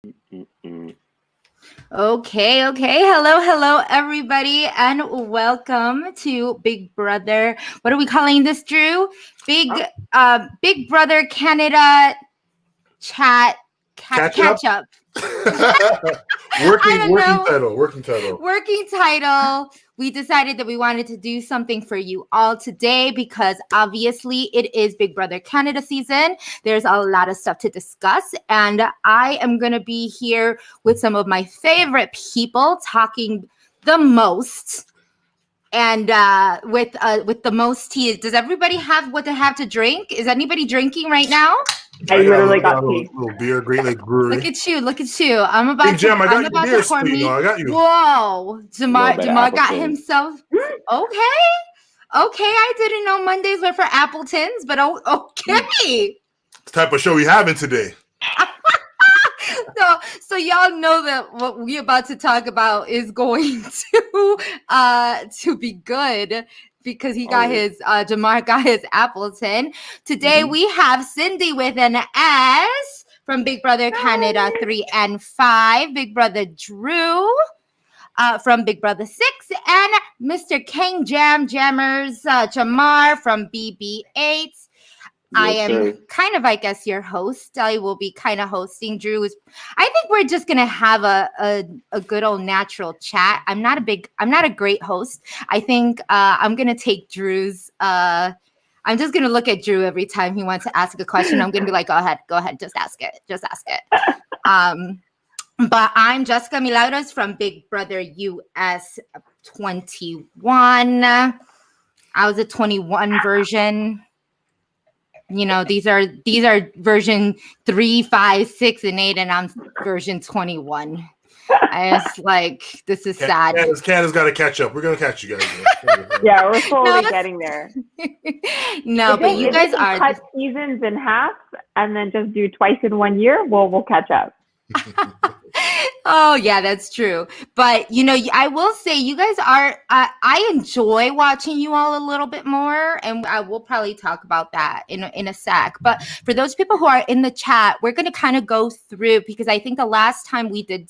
Mm-mm. Okay. Hello, everybody, and welcome to Big Brother. What are we calling this, Drew? Big Brother Canada chat catch up. Working title. Working title. We decided that we wanted to do something for you all today because obviously it is Big Brother Canada season. There's a lot of stuff to discuss, and I am going to be here with some of my favorite people talking the most. And with the most tea. Does everybody have what they have to drink? Is anybody drinking right now? I literally got a tea. little beer, Great Lake Brewery. Look at you. I'm about Big Jam, I got I'm you about beer to pour sweet. me. No, I got you. Whoa, Jamar got Appleton. himself. Okay, I didn't know Mondays were for Appletons, but okay. The type of show we having today. So y'all know that what we're about to talk about is going to be good because he got his Jamar got his Appleton. Today we have Cindy with an S from Big Brother Canada 3 and 5, Big Brother Drew from Big Brother 6, and Mr. King Jammers Jamar from BB8. I am kind of, I guess, your host. I will be kind of hosting. Drew is. I think we're just gonna have a good old natural chat. I'm not a great host. I think I'm gonna take Drew's. I'm just gonna look at Drew every time he wants to ask a question. I'm gonna be like, go ahead, just ask it. But I'm Jessica Milagros from Big Brother US 21. I was a 21 version. You know, these are version 3, 5, 6, and 8, and I'm version 21. It's like, this is sad. Canada's got to catch up. We're gonna catch you guys. Yeah, we're slowly getting there. But you guys are cut seasons in half and then just do twice in 1 year. We'll catch up. Oh, yeah, that's true. But, you know, I will say you guys are, I enjoy watching you all a little bit more. And I will probably talk about that in a sec. But for those people who are in the chat, we're going to kind of go through, because I think the last time we did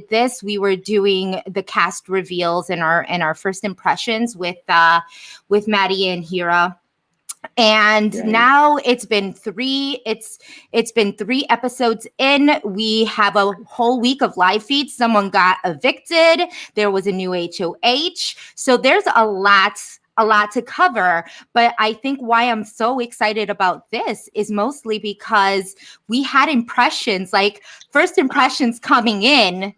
this, we were doing the cast reveals and our first impressions with Maddie and Hira. And now it's been 3 episodes in. We have a whole week of live feeds. Someone got evicted. There was a new HOH. So there's a lot to cover. But I think why I'm so excited about this is mostly because we had impressions, like first impressions coming in.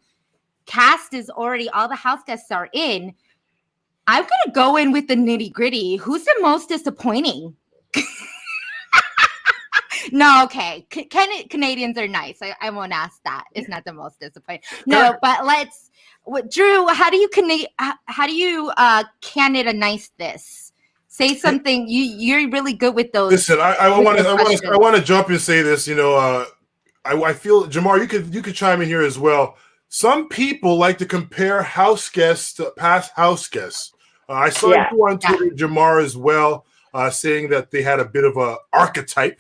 Cast is already, all the house guests are in. I'm going to go in with the nitty gritty. Who's the most disappointing? No, okay. Canadians are nice. I won't ask that. It's not the most disappointing. No, but Drew, how do you Canada nice this? Say something. You're really good with those. Listen, I want to jump and say this. You know, I feel, Jamar, you could chime in here as well. Some people like to compare house guests to past house guests. I saw you on Twitter, Jamar, as well, saying that they had a bit of a archetype.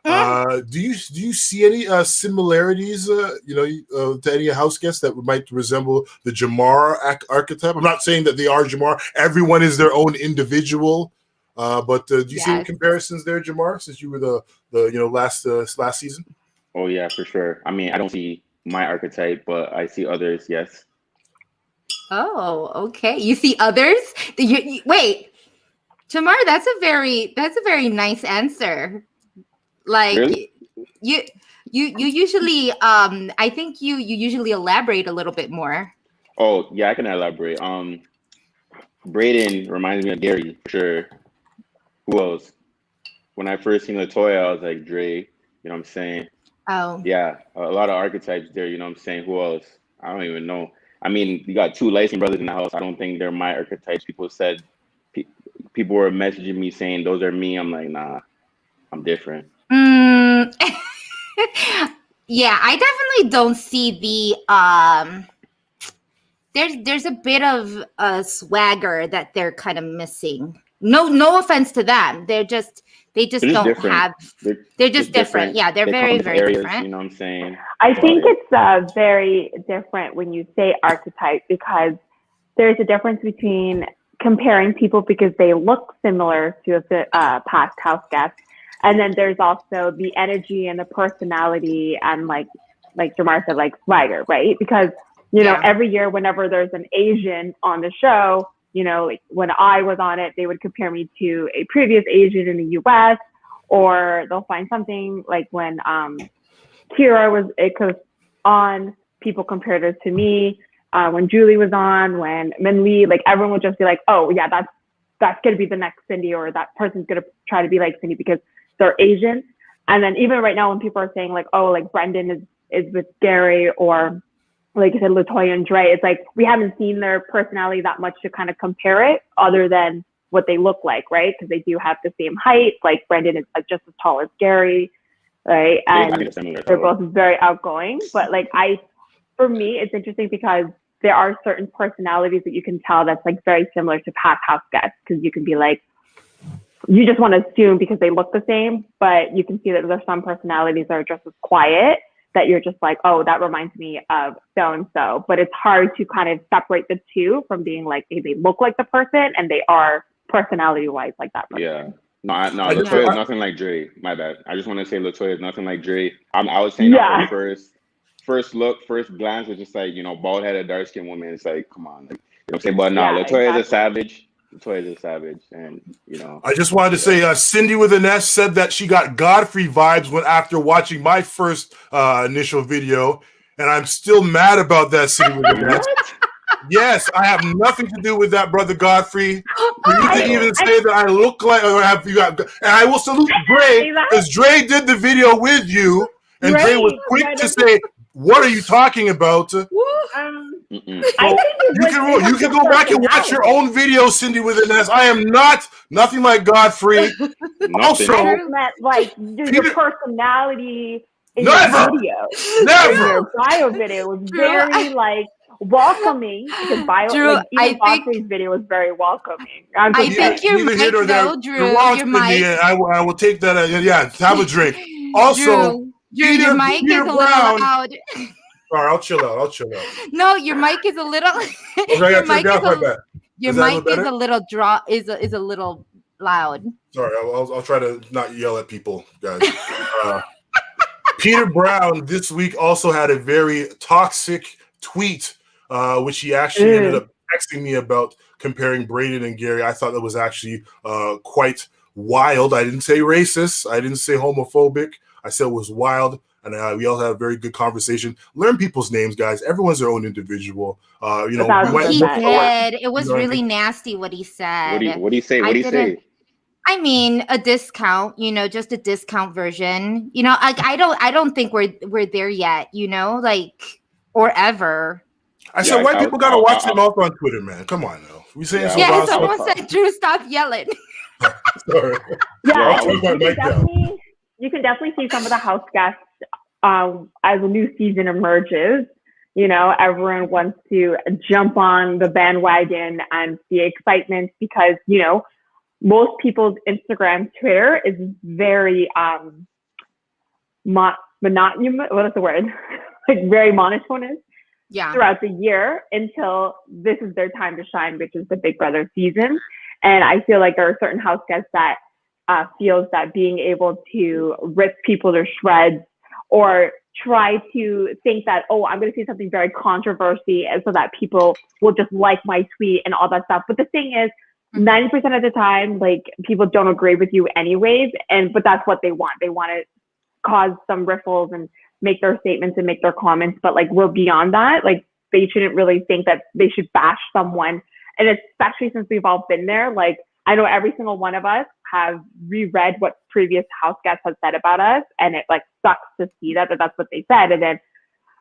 Do you see any similarities, to any house guests that might resemble the Jamar archetype? I'm not saying that they are Jamar. Everyone is their own individual. But do you see any comparisons there, Jamar, since you were the last season? Oh yeah, for sure. I mean, I don't see my archetype, but I see others. Yes. Oh, okay. You see others? Wait, Jamar, that's a very nice answer. Like, really? you usually I think you usually elaborate a little bit more. Oh yeah, I can elaborate. Brayden reminds me of Gary for sure. Who else? When I first seen Latoya, I was like Dre. You know what I'm saying? Oh yeah, a lot of archetypes there. You know what I'm saying? Who else? I don't even know. I mean, you got 2 licensed brothers in the house. I don't think they're my archetypes. People were messaging me saying those are me. I'm like, nah, I'm different. Yeah, I definitely don't see the there's a bit of swagger that they're kind of missing. No offense to them. They just They're just don't different. have. They're just different. Yeah, they're They very, come from very areas, different. you know what I'm saying? I think it's very different when you say archetype, because there's a difference between comparing people because they look similar to a past house guest, and then there's also the energy and the personality and like Jamar said, like swagger, right? Because you know, every year whenever there's an Asian on the show, you know, like when I was on it, they would compare me to a previous Asian in the US, or they'll find something like when Kira was on, people compared her to me. When Julie was on, when Min Lee, like everyone would just be like, oh yeah, that's gonna be the next Cindy, or that person's gonna try to be like Cindy because they're Asian. And then even right now when people are saying like, oh, like Brendan is with Gary, or like I said, Latoya and Dre, it's like we haven't seen their personality that much to kind of compare it other than what they look like, right? Because they do have the same height. Like Brendan is just as tall as Gary, right? And they're both very outgoing. But like for me, it's interesting because there are certain personalities that you can tell that's like very similar to past house guests, because you can be like, you just want to assume because they look the same, but you can see that there's some personalities that are just as quiet that you're just like, oh, that reminds me of so-and-so. But it's hard to kind of separate the two from being like, hey, they look like the person and they are personality-wise like that person. Yeah. No, Latoya is nothing like Dre. My bad. I just want to say Latoya is nothing like Dre. I was saying that first look, first glance, was just like, you know, bald-headed, dark-skinned woman. It's like, come on. Like, you know what I'm saying? But no, Latoya is a savage. Latoya is a savage. And, you know. I just wanted to say, Cindy with an S said that she got Godfrey vibes after watching my first initial video. And I'm still mad about that, Cindy with an S. Yes, I have nothing to do with that, brother Godfrey. For you to even say that I look like, and I will salute Dre, because Dre did the video with you, and Dre was quick to say, "What are you talking about?" So you can go back and watch your own video, Cindy with an S. I am nothing like Godfrey. Also, I just meant like your personality in your video, in your bio video was very like welcoming, because Drew, even Godfrey's video was very welcoming. I think your mic, though, Drew, your mic. I will take that. Have a drink. Also, Drew, your mic is a little loud. Sorry, I'll chill out. No, your mic is a little. Your mic is a little loud. Sorry, I'll try to not yell at people, guys. Peter Brown this week also had a very toxic tweet, which he actually ended up texting me about, comparing Braden and Gary. I thought that was actually quite wild. I didn't say racist. I didn't say homophobic. I said it was wild. And we all had a very good conversation. Learn people's names, guys. Everyone's their own individual. He did. It was really nasty what he said. What do you say? What do you say? I mean, a discount. You know, just a discount version. You know, I don't think we're there yet. You know, like, or ever. I said, white people gotta watch them off on Twitter, man. Come on now. We saying someone said, Drew, stop yelling. Sorry. You can definitely see some of the house guests as a new season emerges. You know, everyone wants to jump on the bandwagon and the excitement, because, you know, most people's Instagram, Twitter is very monotonous. What is the word? Like very monotonous. Yeah. Throughout the year, until this is their time to shine, which is the Big Brother season. And I feel like there are certain house guests that feels that being able to rip people to shreds, or try to think that, oh, I'm going to say something very controversial, and so that people will just like my tweet and all that stuff. But the thing is, 90% of the time, like, people don't agree with you anyways, but that's what they want. They want to cause some riffles and make their statements and make their comments. But like, we're beyond that. Like, they shouldn't really think that they should bash someone. And especially since we've all been there, like, I know every single one of us have reread what previous house guests have said about us, and it like sucks to see that that's what they said. And then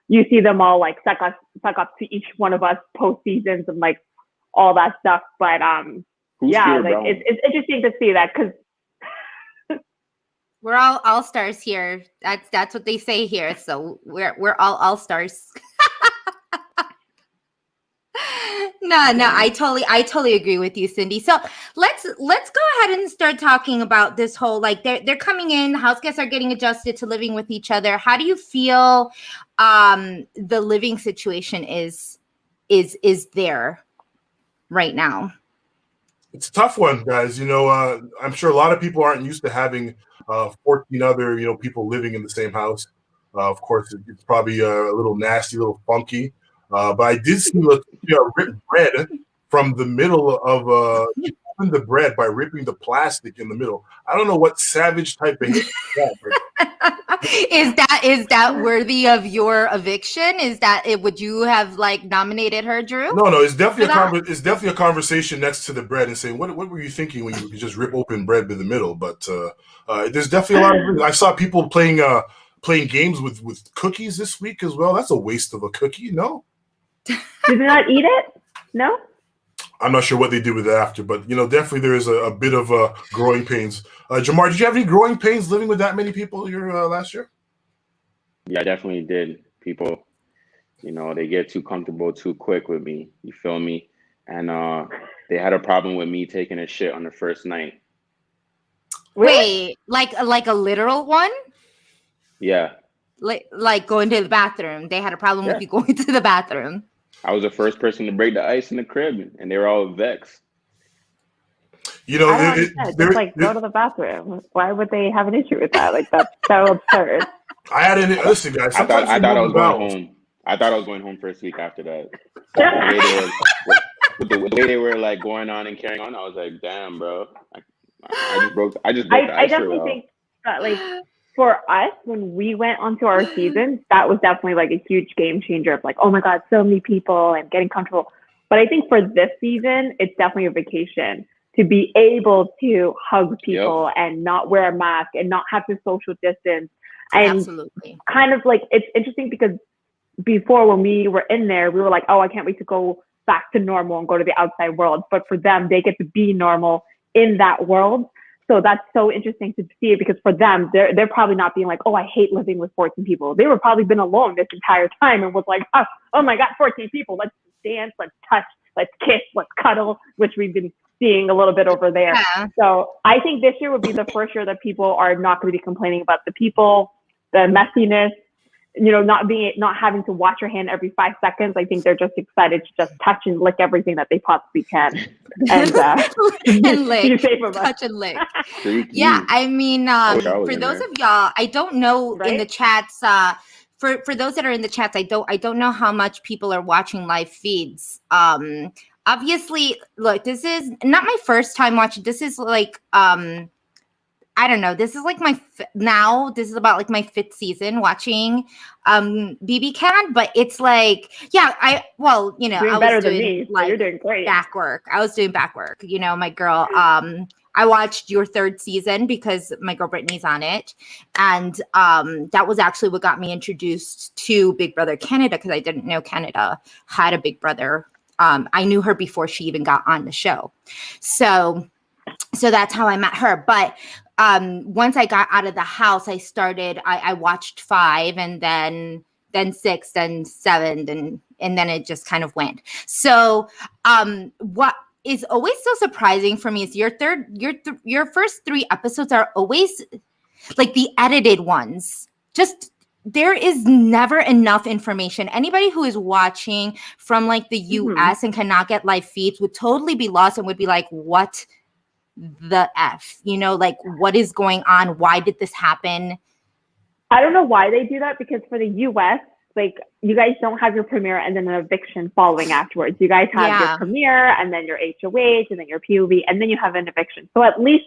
you see them all like suck up to each one of us post seasons and like all that stuff. But it's interesting to see that, because we're all stars here. That's what they say here. So we're all stars. No, I totally agree with you, Cindy. So let's go ahead and start talking about this whole, like, they're coming in, house guests are getting adjusted to living with each other. How do you feel the living situation is there right now? It's a tough one, guys. I'm sure a lot of people aren't used to having 14 other, people living in the same house. Of course, it's probably a little nasty, a little funky. But I did see rip bread from the middle of the bread by ripping the plastic in the middle. I don't know what savage type of hit that is that worthy of your eviction? Is that it? Would you have like nominated her, Drew? No, it's definitely a conversation next to the bread and saying, what were you thinking when you could just rip open bread in the middle? But there's definitely a lot of. I saw people playing games with cookies this week as well. That's a waste of a cookie. No. Did they not eat it? No? I'm not sure what they did with it after, but definitely there is a bit of growing pains. Jamar, did you have any growing pains living with that many people your last year? Yeah, I definitely did. People, they get too comfortable too quick with me. You feel me? And they had a problem with me taking a shit on the first night. Wait, like a literal one? Yeah. Like going to the bathroom. They had a problem with you going to the bathroom. I was the first person to break the ice in the crib, and they were all vexed. Just go to the bathroom. Why would they have an issue with that? Like, that's so absurd. Listen, guys. I thought I was going home. I thought I was going home first week after that. The way they were like going on and carrying on, I was like, damn, bro. I just broke the ice. I definitely think that, like, for us, when we went onto our seasons, that was definitely like a huge game changer of like, oh my God, so many people and getting comfortable. But I think for this season, it's definitely a vacation to be able to hug people and not wear a mask and not have to social distance. And absolutely. Kind of like, it's interesting because before when we were in there, we were like, oh, I can't wait to go back to normal and go to the outside world. But for them, they get to be normal in that world. So that's so interesting to see it because for them, they're probably not being like, oh, I hate living with 14 people. They were probably been alone this entire time and was like, oh my God, 14 people. Let's dance, let's touch, let's kiss, let's cuddle, which we've been seeing a little bit over there. Yeah. So I think this year would be the first year that people are not going to be complaining about the people, the messiness, not having to wash your hand every 5 seconds. I think they're just excited to just touch and lick everything that they possibly can. And, and lick, touch us. And lick. Yeah, I mean, for those of y'all, I don't know in the chats, for those that are in the chats, I don't know how much people are watching live feeds. Obviously, look, this is not my first time watching. This is like, I don't know. This is like this is about like my 5th season watching BBCAN, but it's like, I was doing like, you're doing great. Back work. I was doing back work. My girl, I watched your 3rd season because my girl Brittany's on it. And that was actually what got me introduced to Big Brother Canada because I didn't know Canada had a Big Brother. I knew her before she even got on the show. So that's how I met her. But once I got out of the house, I watched 5 and then 6, then 7, and then it just kind of went. So what is always so surprising for me is your first 3 episodes are always like the edited ones. Just there is never enough information. Anybody who is watching from like the US and cannot get live feeds would totally be lost and would be like, what the F? Like, what is going on? Why did this happen? I don't know why they do that because for the US, like, you guys don't have your premiere and then an eviction following afterwards. You guys have your premiere and then your HOH and then your POV and then you have an eviction. So at least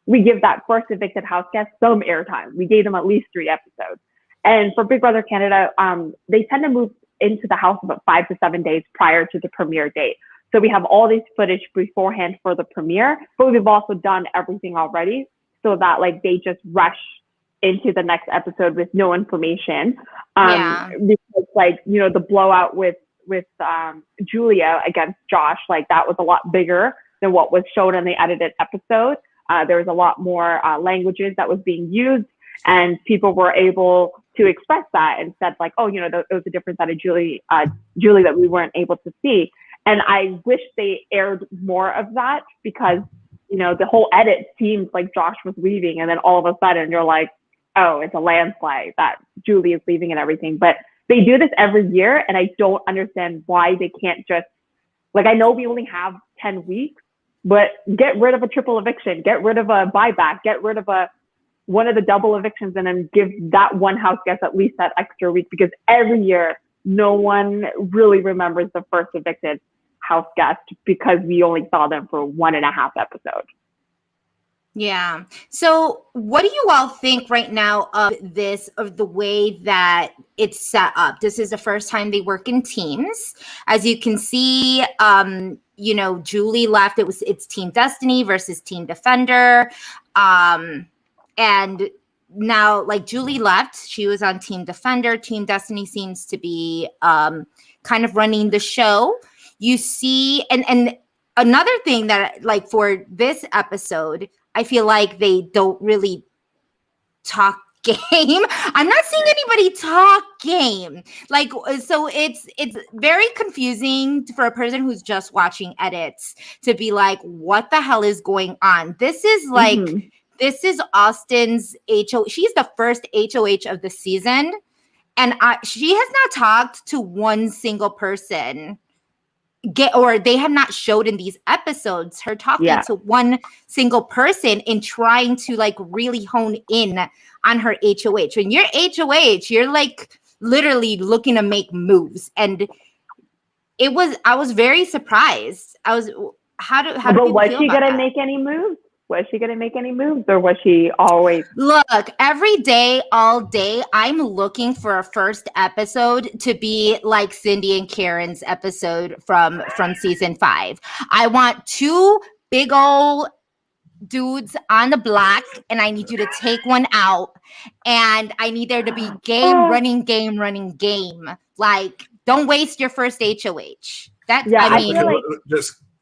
we give that first evicted house guest some airtime. We gave them at least 3 episodes. And for Big Brother Canada, they tend to move into the house about 5 to 7 days prior to the premiere date. So we have all this footage beforehand for the premiere, but we've also done everything already so that like they just rush into the next episode with no information. Because like, the blowout with Julia against Josh, like that was a lot bigger than what was shown in the edited episode. There was a lot more languages that was being used and people were able to express that and said like, oh, there was a difference out of Julie that we weren't able to see. And I wish they aired more of that because, you know, the whole edit seems like Josh was leaving, and then all of a sudden you're like, oh, it's a landslide that Julie is leaving and everything. But they do this every year, and I don't understand why they can't just, like, I know we only have 10 weeks, but get rid of a triple eviction, get rid of a buyback, get rid of one of the double evictions, and then give that one house guest at least that extra week, because every year no one really remembers the first evicted house guest because we only saw them for 1.5 episodes. Yeah. So what do you all think right now of the way that it's set up? This is the first time they work in teams. As you can see, you know, Julie left. It's Team Destiny versus Team Defender. And now, like, Julie left. She was on Team Defender. Team Destiny seems to be kind of running the show. You see, and another thing that, like, for this episode, I feel like they don't really talk game. I'm not seeing anybody talk game. Like, so it's very confusing for a person who's just watching edits to be like, what the hell is going on? This is like, this is Austin's HO. She's the first HOH of the season. And she has not talked to one single person. Or they have not showed in these episodes her talking to one single person and trying to, like, really hone in on her HOH. When you're HOH, you're, like, literally looking to make moves. And I was very surprised. How do was she gonna make any moves? Was she going to make any moves, or was she always? Look, every day, all day, I'm looking for a first episode to be like Cindy and Karen's episode from season 5. I want 2 big old dudes on the block, and I need you to take one out, and I need there to be game. Like, don't waste your first HOH. I mean,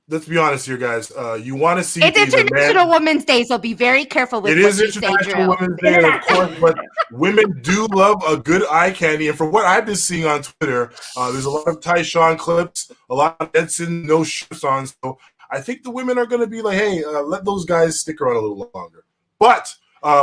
let's be honest here, guys. You want to see it's International Women's Day, so be very careful with what you say, Drew. It is International Women's Day, of course, but women do love a good eye candy. And from what I've been seeing on Twitter, there's a lot of Tyshawn clips, a lot of Edson no shirts on. So I think the women are going to be like, hey, let those guys stick around a little longer. But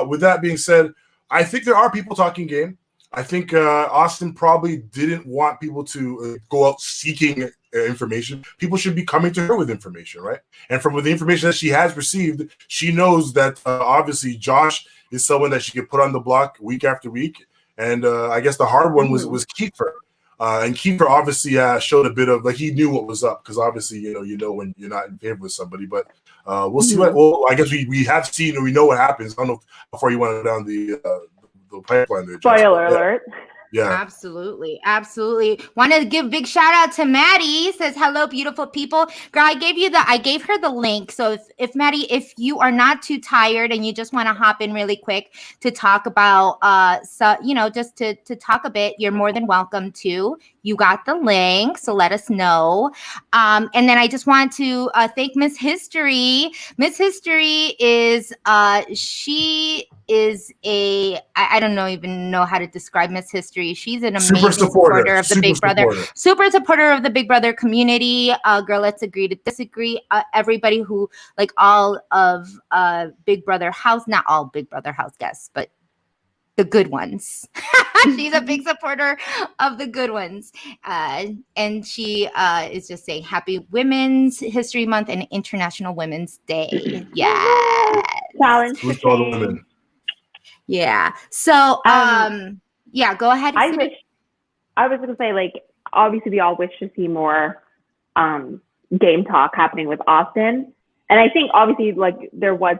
with that being said, I think there are people talking game. I think Austin probably didn't want people to go out seeking information. People should be coming to her with information, right? And from the information that she has received, she knows that obviously Josh is someone that she could put on the block week after week. And I guess the hard one was Kiefer. And Kiefer obviously showed a bit of, like, he knew what was up, because obviously, you know when you're not in favor with somebody. But we'll see what. Well, I guess we have seen, or we know what happens. I don't know how far you want to go down the pipeline there. Spoiler alert. Yeah, absolutely. Want to give big shout out to Maddie. Says, hello, beautiful people. Girl, I gave her the link. So if Maddie, if you are not too tired and you just want to hop in really quick to talk about just to talk a bit, you're more than welcome to. You got the link, so let us know. And then I just want to thank Miss History. Miss History is she is I don't even know how to describe Miss History. She's an amazing supporter of the Big Brother. Super supporter of the Big Brother community. Girl, let's agree to disagree. Everybody who, like, all of Big Brother house, not all Big Brother house guests, but the good ones. She's a big supporter of the good ones. And she is just saying Happy Women's History Month and International Women's Day. Yeah. Challenge. Yeah. So, yeah, go ahead. I was going to say, like, obviously we all wish to see more game talk happening with Austin. And I think obviously, like, there was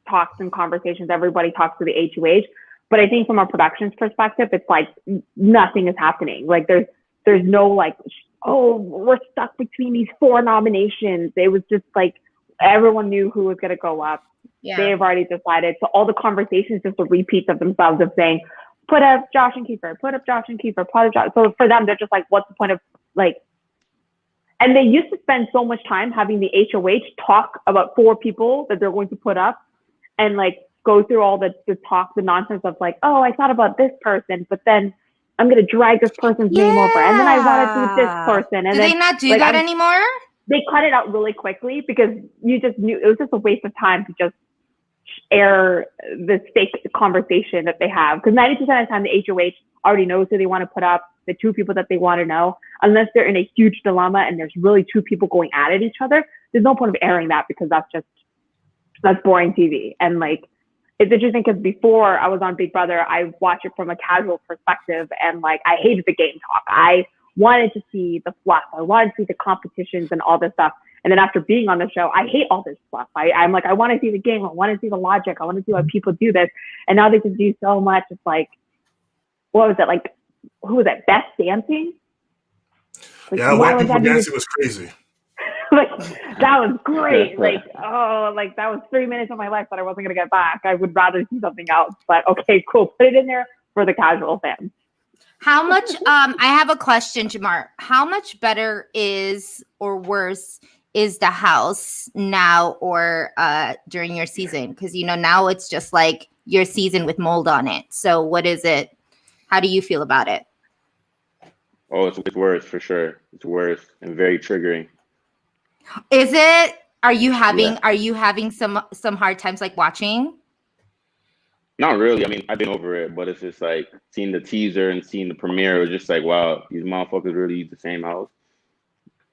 talks and conversations. Everybody talks to the HOH. But I think from a production's perspective, it's like nothing is happening. Like, there's no, like, oh, we're stuck between these 4 nominations. It was just like everyone knew who was going to go up. Yeah. They've already decided. So all the conversations just a repeat of themselves of saying, put up Josh and Kiefer, put up Josh and Kiefer, put up Josh. So for them, they're just like, what's the point of, like, and they used to spend so much time having the HOH talk about 4 people that they're going to put up and, like, go through all the talk, the nonsense of, like, oh, I thought about this person, but then I'm going to drag this person's name over. And then I want to do this person. And do they not do that anymore? they cut it out really quickly because you just knew it was just a waste of time to just air this fake conversation that they have. Because 90% of the time, the HOH already knows who they want to put up, the two people that they want to know, unless they're in a huge dilemma and there's really two people going at each other. There's no point of airing that because that's boring TV. And like, it's interesting because before I was on Big Brother, I watched it from a casual perspective, and like, I hated the game talk. I wanted to see the fluff. I wanted to see the competitions and all this stuff. And then after being on the show, I hate all this fluff. I'm like, I want to see the game. I want to see the logic. I want to see how people do this. And now they just do so much. It's like, what was it? Like, who was it? Best Dancing? Like, yeah, white people dancing was crazy. Like, that was great. Like, oh, like that was 3 minutes of my life that I wasn't going to get back. I would rather see something else. But okay, cool. Put it in there for the casual fans. How much, I have a question, Jamar. How much better is or worse is the house now or during your season? Because, you know, now it's just like your season with mold on it. So what is it? How do you feel about it? Oh, it's worse for sure. It's worse and very triggering. Is it? Are you having some hard times like watching? Not really. I mean, I've been over it, but it's just like seeing the teaser and seeing the premiere. It was just like, wow, these motherfuckers really use the same house,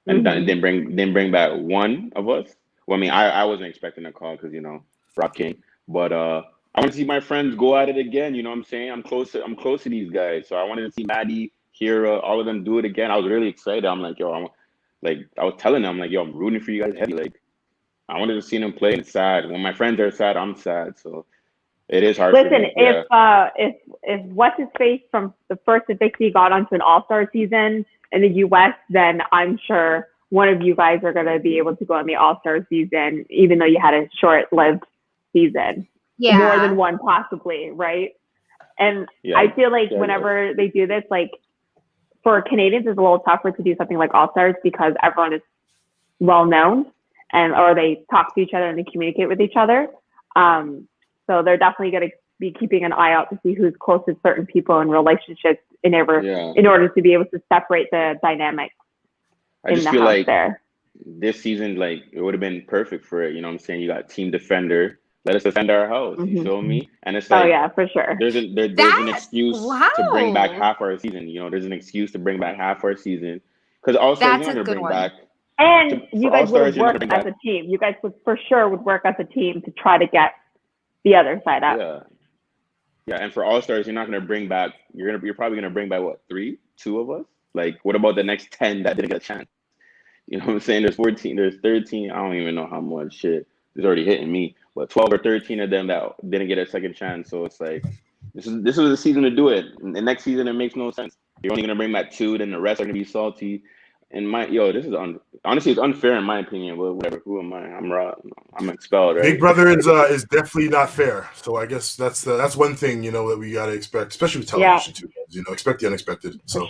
and then bring back one of us. Well, I mean, I wasn't expecting a call because, you know, Rock King, but I want to see my friends go at it again. You know what I'm saying? I'm close to these guys, so I wanted to see Maddie, Kira, all of them do it again. I was really excited. I'm like, yo, I was telling them, like, yo, I'm rooting for you guys heavy. Like, I wanted to see them play, and it's sad. When my friends are sad, I'm sad. So it is hard. Listen, if what's his face from the first Evictee got onto an all-star season in the US, then I'm sure one of you guys are going to be able to go on the all-star season, even though you had a short-lived season. Yeah. More than one, possibly, right? And I feel like whenever they do this, like, for Canadians, it's a little tougher to do something like All-Stars because everyone is well-known or they talk to each other and they communicate with each other. So they're definitely going to be keeping an eye out to see who's close to certain people and relationships in order to be able to separate the dynamics. I just feel like this season, like, it would have been perfect for it. You know what I'm saying? You got Team Defender. Let us defend our house. You feel me? And it's like, oh yeah, for sure. There's an excuse to bring back half our season. You know, there's an excuse to bring back half our season because also you're not going to bring back. And you guys would work as a team. You guys would for sure work as a team to try to get the other side up. Yeah. And for All-Stars, you're not going to bring back. You're probably going to bring back what, 2 of us? Like, what about the next 10 that didn't get a chance? You know what I'm saying? There's 14. There's 13. I don't even know how much shit is already hitting me. But 12 or 13 of them that didn't get a second chance. So it's like, this was the season to do it. And the next season, it makes no sense. You're only going to bring back 2, then the rest are going to be salty. And this is honestly, it's unfair in my opinion. But whatever, who am I? I'm expelled, right? Big Brother is definitely not fair. So I guess that's one thing, you know, that we got to expect, especially with television too. You know, expect the unexpected. So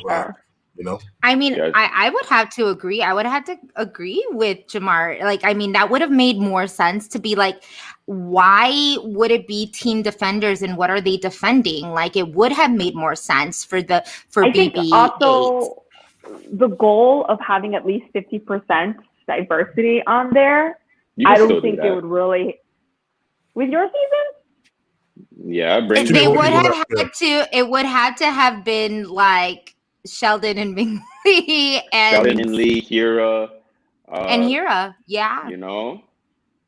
you know, I mean, I would have to agree. I would have to agree with Jamar. Like, I mean, that would have made more sense to be like, why would it be Team Defenders and what are they defending? Like, it would have made more sense for BB8. Also, the goal of having at least 50% diversity on there, I don't think they would really. With your season? Yeah, they would have had to. It would have to have been like Sheldon and Lee and Hira. And Hira, yeah. You know,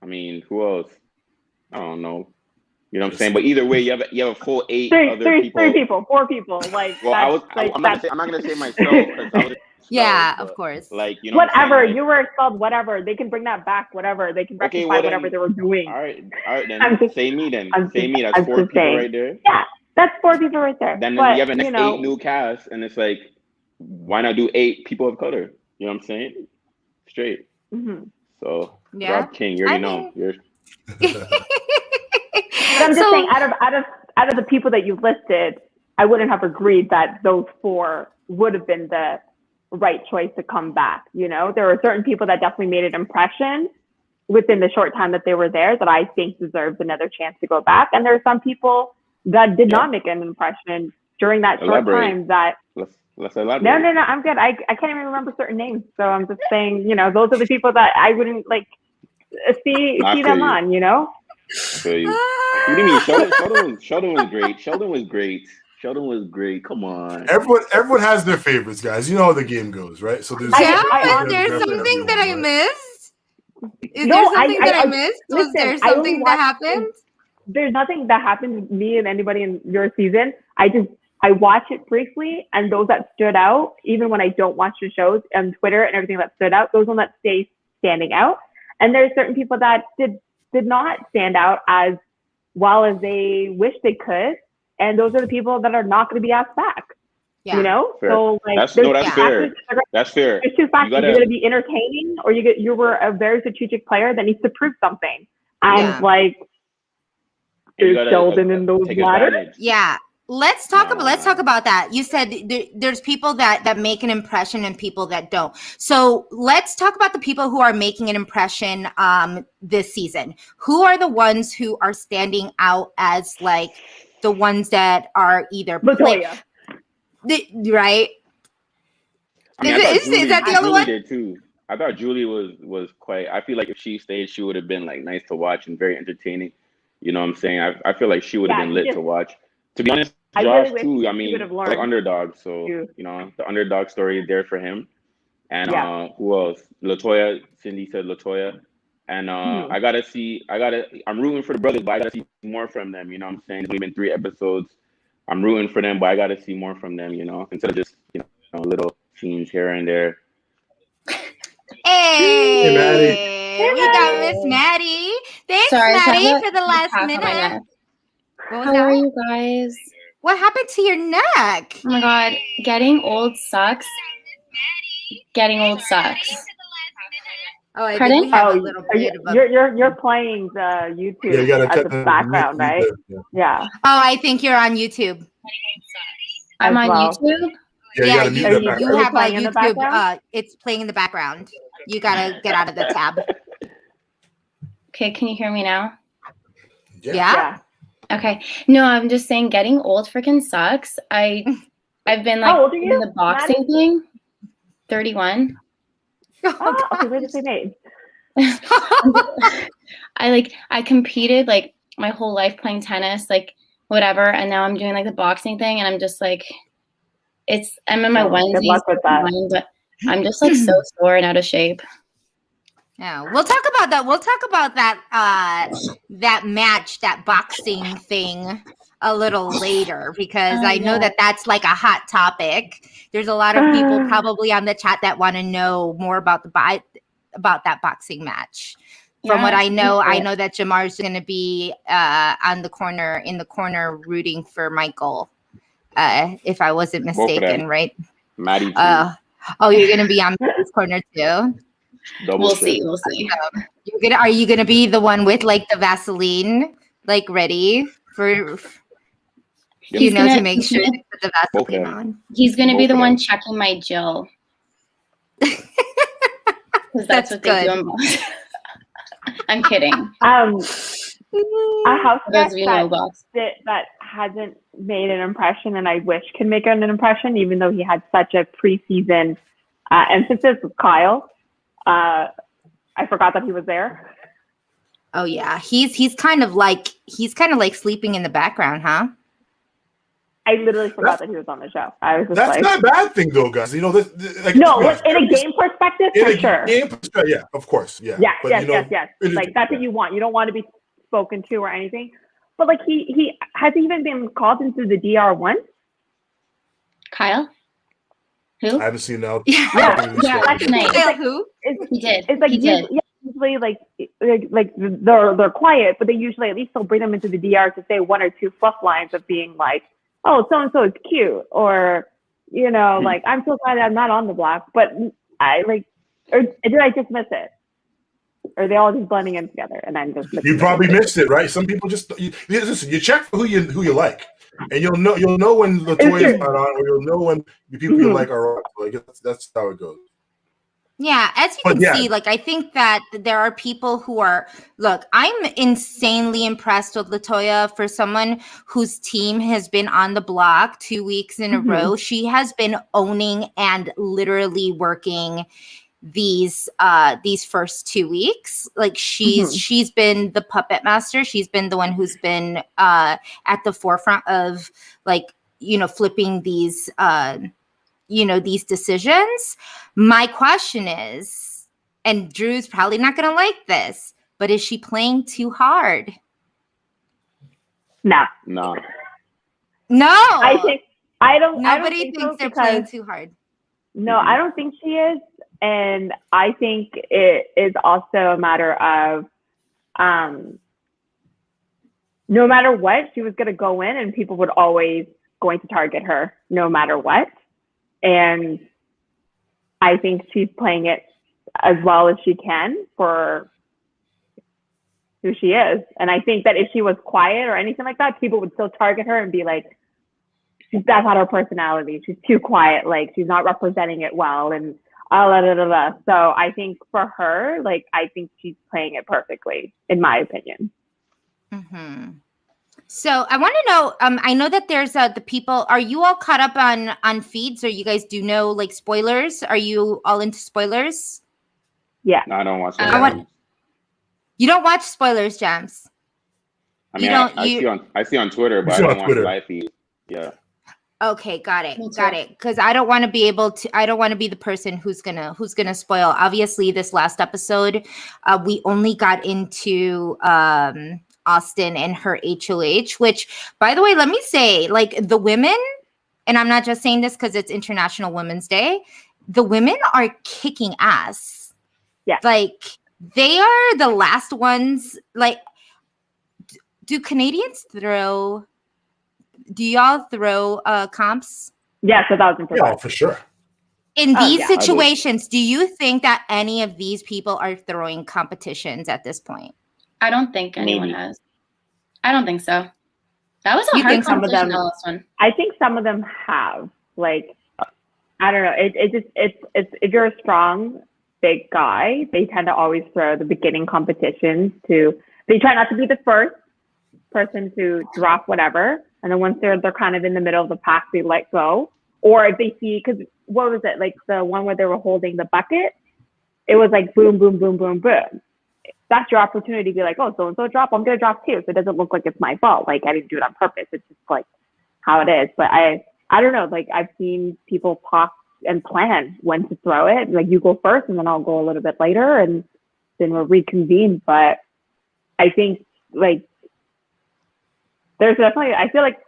I mean, who else? I don't know. You know what I'm saying? But either way, you have a full 8 people. 4 people. Like, well, I'm not gonna say myself because I was. Yeah, of course. Like, you know, whatever you were expelled, whatever they can bring that back, whatever they can rectify whatever they were doing. All right, then say me. That's 4 people right there. Yeah, that's 4 people right there. Then you have an 8 new cast, and it's like, why not do 8 people of color? You know what I'm saying? Straight. So, Rob King, you already know. I'm just saying, out of the people that you listed, I wouldn't have agreed that those 4 would have been the right choice to come back. You know, there were certain people that definitely made an impression within the short time that they were there that I think deserves another chance to go back. And there are some people that did not make an impression during that short time that Let's elaborate. No, I'm good. I can't even remember certain names, so I'm just saying, those are the people that I wouldn't like see them on, Feel you. What do you mean? Sheldon was great. Sheldon was great. Come on. Everyone has their favorites, guys. You know how the game goes, right? So there's there's something that I missed. Is there something that I missed? Was there something that happened? There's nothing that happened with me and anybody in your season. I watch it briefly, and those that stood out, even when I don't watch the shows on Twitter and everything that stood out, those ones that stay standing out. And there's certain people that did not stand out as well as they wish they could, and those are the people that are not going to be asked back. Yeah. Fair. So like that's fair. That's fair. There's two factors. You're going to be entertaining, or you were a very strategic player that needs to prove something. And there's Sheldon in those ladders. Yeah. Let's talk about that. You said there's people that make an impression and people that don't. So let's talk about the people who are making an impression this season. Who are the ones who are standing out as like the ones that are either Latoya. Right? I mean, Is that the other one? Did too. I thought Julie was quite. I feel like if she stayed, she would have been like nice to watch and very entertaining. You know what I'm saying? I feel like she would have been lit to watch. To be honest, Josh too. I mean, like underdog. So the underdog story is there for him. And who else? Latoya. Cindy said Latoya. And I'm rooting for the brothers, but I gotta see more from them. You know what I'm saying? It's only been 3 episodes. I'm rooting for them, but I gotta see more from them. Instead of just little scenes here and there. Hey, Maddie. We got Miss Maddie. Thanks, Maddie, for the last minute. How are you guys? What happened to your neck? Oh my god, getting old sucks. Getting old sucks. Oh, I think we have a little bit of a... You're playing the YouTube as a background, right? Yeah. Oh, I think you're on YouTube. I'm on YouTube? Yeah, you have a YouTube. It's playing in the background. You gotta get out of the tab. Okay, can you hear me now? Yeah. Okay. No, I'm just saying getting old freaking sucks. I've been like in the boxing thing. 31. Oh, okay, we're the same age. I competed like my whole life playing tennis, like whatever, and now I'm doing like the boxing thing, and I'm just like, I'm in my Wednesdays, but I'm just like so sore and out of shape. Yeah, we'll talk about that. We'll talk about that that match, that boxing thing a little later, because I know that's like a hot topic. There's a lot of people probably on the chat that want to know more about about that boxing match. From what I know that Jamar's going to be in the corner rooting for Michael, if I wasn't mistaken, right? Maddie too. You're going to be on Maddie's corner too? We'll see. Are you gonna be the one with like the Vaseline, like ready for to make sure to put the Vaseline on? He's gonna be the one checking my Jill, because that's what they do. I'm kidding. A house that hasn't made an impression, and I wish can make an impression, even though he had such a preseason emphasis, with Kyle. I forgot that he was there. Oh yeah, he's kind of like sleeping in the background, huh? I literally forgot that he was on the show. I was just that's not a bad thing, though, guys. in a game perspective, for sure. Yeah, of course, yeah. Yes. Like that's what you want. You don't want to be spoken to or anything. But like he has even been called into the DR once. Kyle. Who? I haven't seen now. Yeah, that's nice. Who? He did. It's like he did. Usually like they're quiet, but they usually at least they'll bring them into the DR to say 1 or 2 fluff lines of being like, oh, so and so is cute, or like I'm so glad I'm not on the block. But I or did I just miss it? Or are they all just blending in together? And I'm just you probably missed it, right? Some people just listen. You check for who you like. And you'll know when Latoya's not on, or you'll know when the people you like are on. Like that's how it goes. Yeah, as you can see, like, I think that there are people who are, look, I'm insanely impressed with Latoya. For someone whose team has been on the block 2 weeks in a row. She has been owning and literally working these first 2 weeks. Like, she's been the puppet master. She's been the one who's been at the forefront of, like, you know, flipping these these decisions. My question is, and Drew's probably not going to like this, but is she playing too hard? No. Nobody thinks they're playing too hard. No, I don't think she is. And I think it is also a matter of, no matter what, she was going to go in and people would always going to target her no matter what. And I think she's playing it as well as she can for who she is. And I think that if she was quiet or anything like that, people would still target her and be like, that's not her personality. She's too quiet. Like, she's not representing it well. And So I think for her, like, I think she's playing it perfectly, in my opinion. So I want to know, I know that there's the people, are you all caught up on feeds, or you guys do know, like, spoilers? Are you all into spoilers? Yeah. No, I don't watch spoilers. You don't watch spoilers, Jams? I mean, I see on Twitter, but I don't watch live feed. Yeah. Okay, got it. Because I don't want to be the person who's gonna spoil. Obviously, this last episode, we only got into Austin and her HOH, which, by the way, let me say, like, the women, and I'm not just saying this because it's International Women's Day, the women are kicking ass. Yeah. Like, they are the last ones. Like, do Canadians throw... Do y'all throw comps? Yes, 1,000%. Yeah, for sure. In these situations, do you think that any of these people are throwing competitions at this point? I don't think anyone has. I don't think so. That was a hard competition, the last one. I think some of them have. Like, I don't know. It's if you're a strong, big guy, they tend to always throw the beginning competitions they try not to be the first person to drop whatever. And then once they're kind of in the middle of the pack, they let go. Or if they see, because what was it? Like, the one where they were holding the bucket, it was like boom, boom, boom, boom, boom. That's your opportunity to be like, oh, so-and-so drop, I'm going to drop too. So it doesn't look like it's my fault. Like, I didn't do it on purpose. It's just like how it is. But I don't know. Like, I've seen people talk and plan when to throw it. Like, you go first and then I'll go a little bit later and then we'll reconvene. But I think, like, there's definitely, I feel like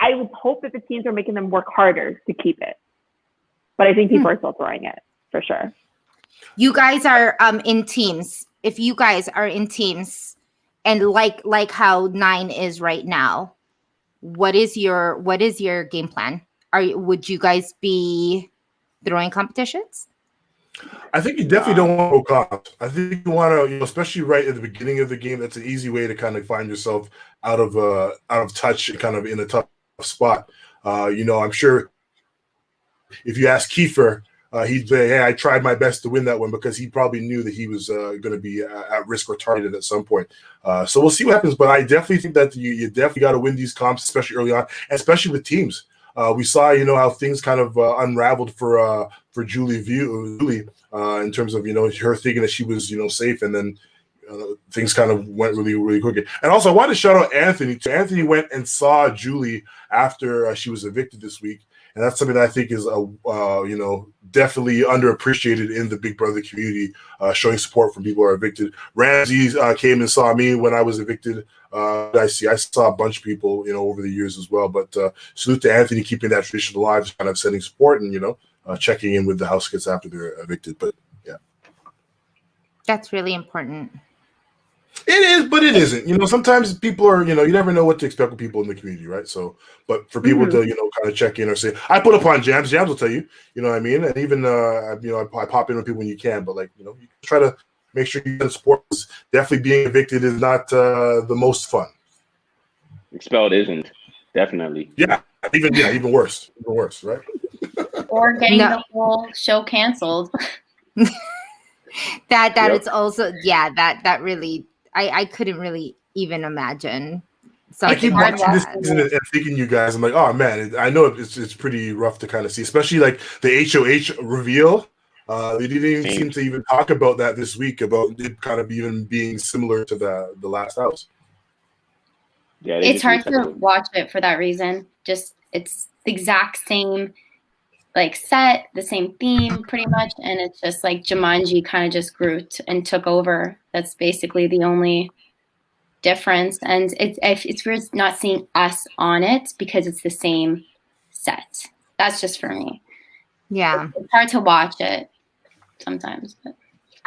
I would hope that the teams are making them work harder to keep it. But I think people are still throwing it, for sure. You guys are in teams. If you guys are in teams, and like how 9 is right now, what is your game plan? Would you guys be throwing competitions? I think you definitely don't want to go comps. I think you want to, especially right at the beginning of the game. That's an easy way to kind of find yourself out of touch and kind of in a tough spot. I'm sure if you ask Kiefer, he'd say, "Hey, I tried my best to win that one," because he probably knew that he was going to be at risk or targeted at some point. So we'll see what happens. But I definitely think that you definitely got to win these comps, especially early on, especially with teams. We saw, how things kind of unraveled for Julie in terms of, her thinking that she was, safe, and then things kind of went really, really quickly. And also, I wanted to shout out Anthony. Anthony went and saw Julie after she was evicted this week, and that's something that I think is, definitely underappreciated in the Big Brother community, showing support from people who are evicted. Ramsey came and saw me when I was evicted. I saw a bunch of people, over the years as well. But salute to Anthony keeping that tradition alive, kind of setting support and, checking in with the house kids after they're evicted. But yeah, that's really important. It is, but it isn't. Sometimes people are, you never know what to expect with people in the community, right? So, but for people to, kind of check in or say, I put up on Jams will tell you, you know what I mean? And even, I pop in with people when you can, but you try to make sure you get support. Definitely being evicted is not the most fun. Expelled isn't, definitely. Yeah, even worse, right? Or getting the whole show canceled. that it's also that really I couldn't really even imagine. I keep watching this that. season and thinking you guys, I'm like, oh man, I know it's pretty rough to kind of see, especially like the HOH reveal. They didn't even seem to even talk about that this week, about it kind of even being similar to the last house. Yeah, it's hard to watch it for that reason. Just it's the exact same like set, the same theme pretty much, and it's just like Jumanji kind of just grew and took over. That's basically the only difference, and it's weird not seeing us on it because it's the same set. That's just for me. Yeah, it's hard to watch it sometimes, but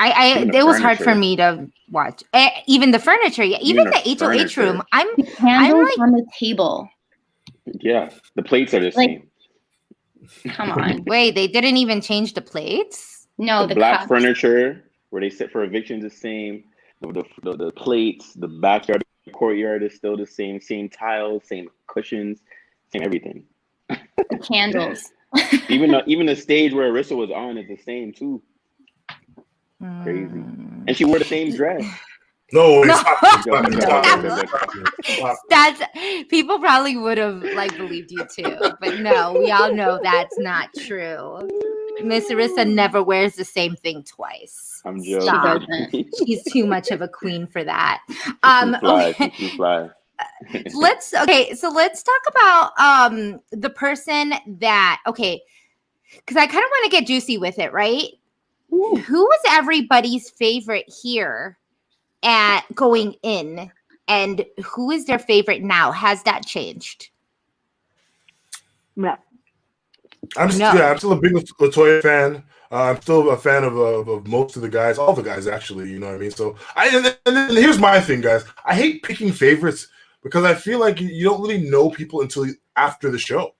it was hard for me to watch. Even the furniture, even the HOH room. I'm like on the table. Yeah, the plates are the same. Come on. Wait, they didn't even change the plates? No, the black furniture where they sit for evictions is the same. The plates, the backyard, the courtyard is still the same. Same tiles, same cushions, same everything. The candles. even the stage where Arissa was on is the same too. Crazy. And she wore the same dress. No. That's people probably would have like believed you too, but no, we all know that's not true. Miss Arissa never wears the same thing twice. I'm joking. She's too much of a queen for that. She's fly. Let's talk about the person that because I kind of want to get juicy with it, right? Ooh. Who was everybody's favorite here at going in, and who is their favorite now? Has that changed? No. I'm still a big Latoya fan. I'm still a fan of most of the guys, all the guys actually. You know what I mean? So and then here's my thing, guys. I hate picking favorites because I feel like you don't really know people until after the show.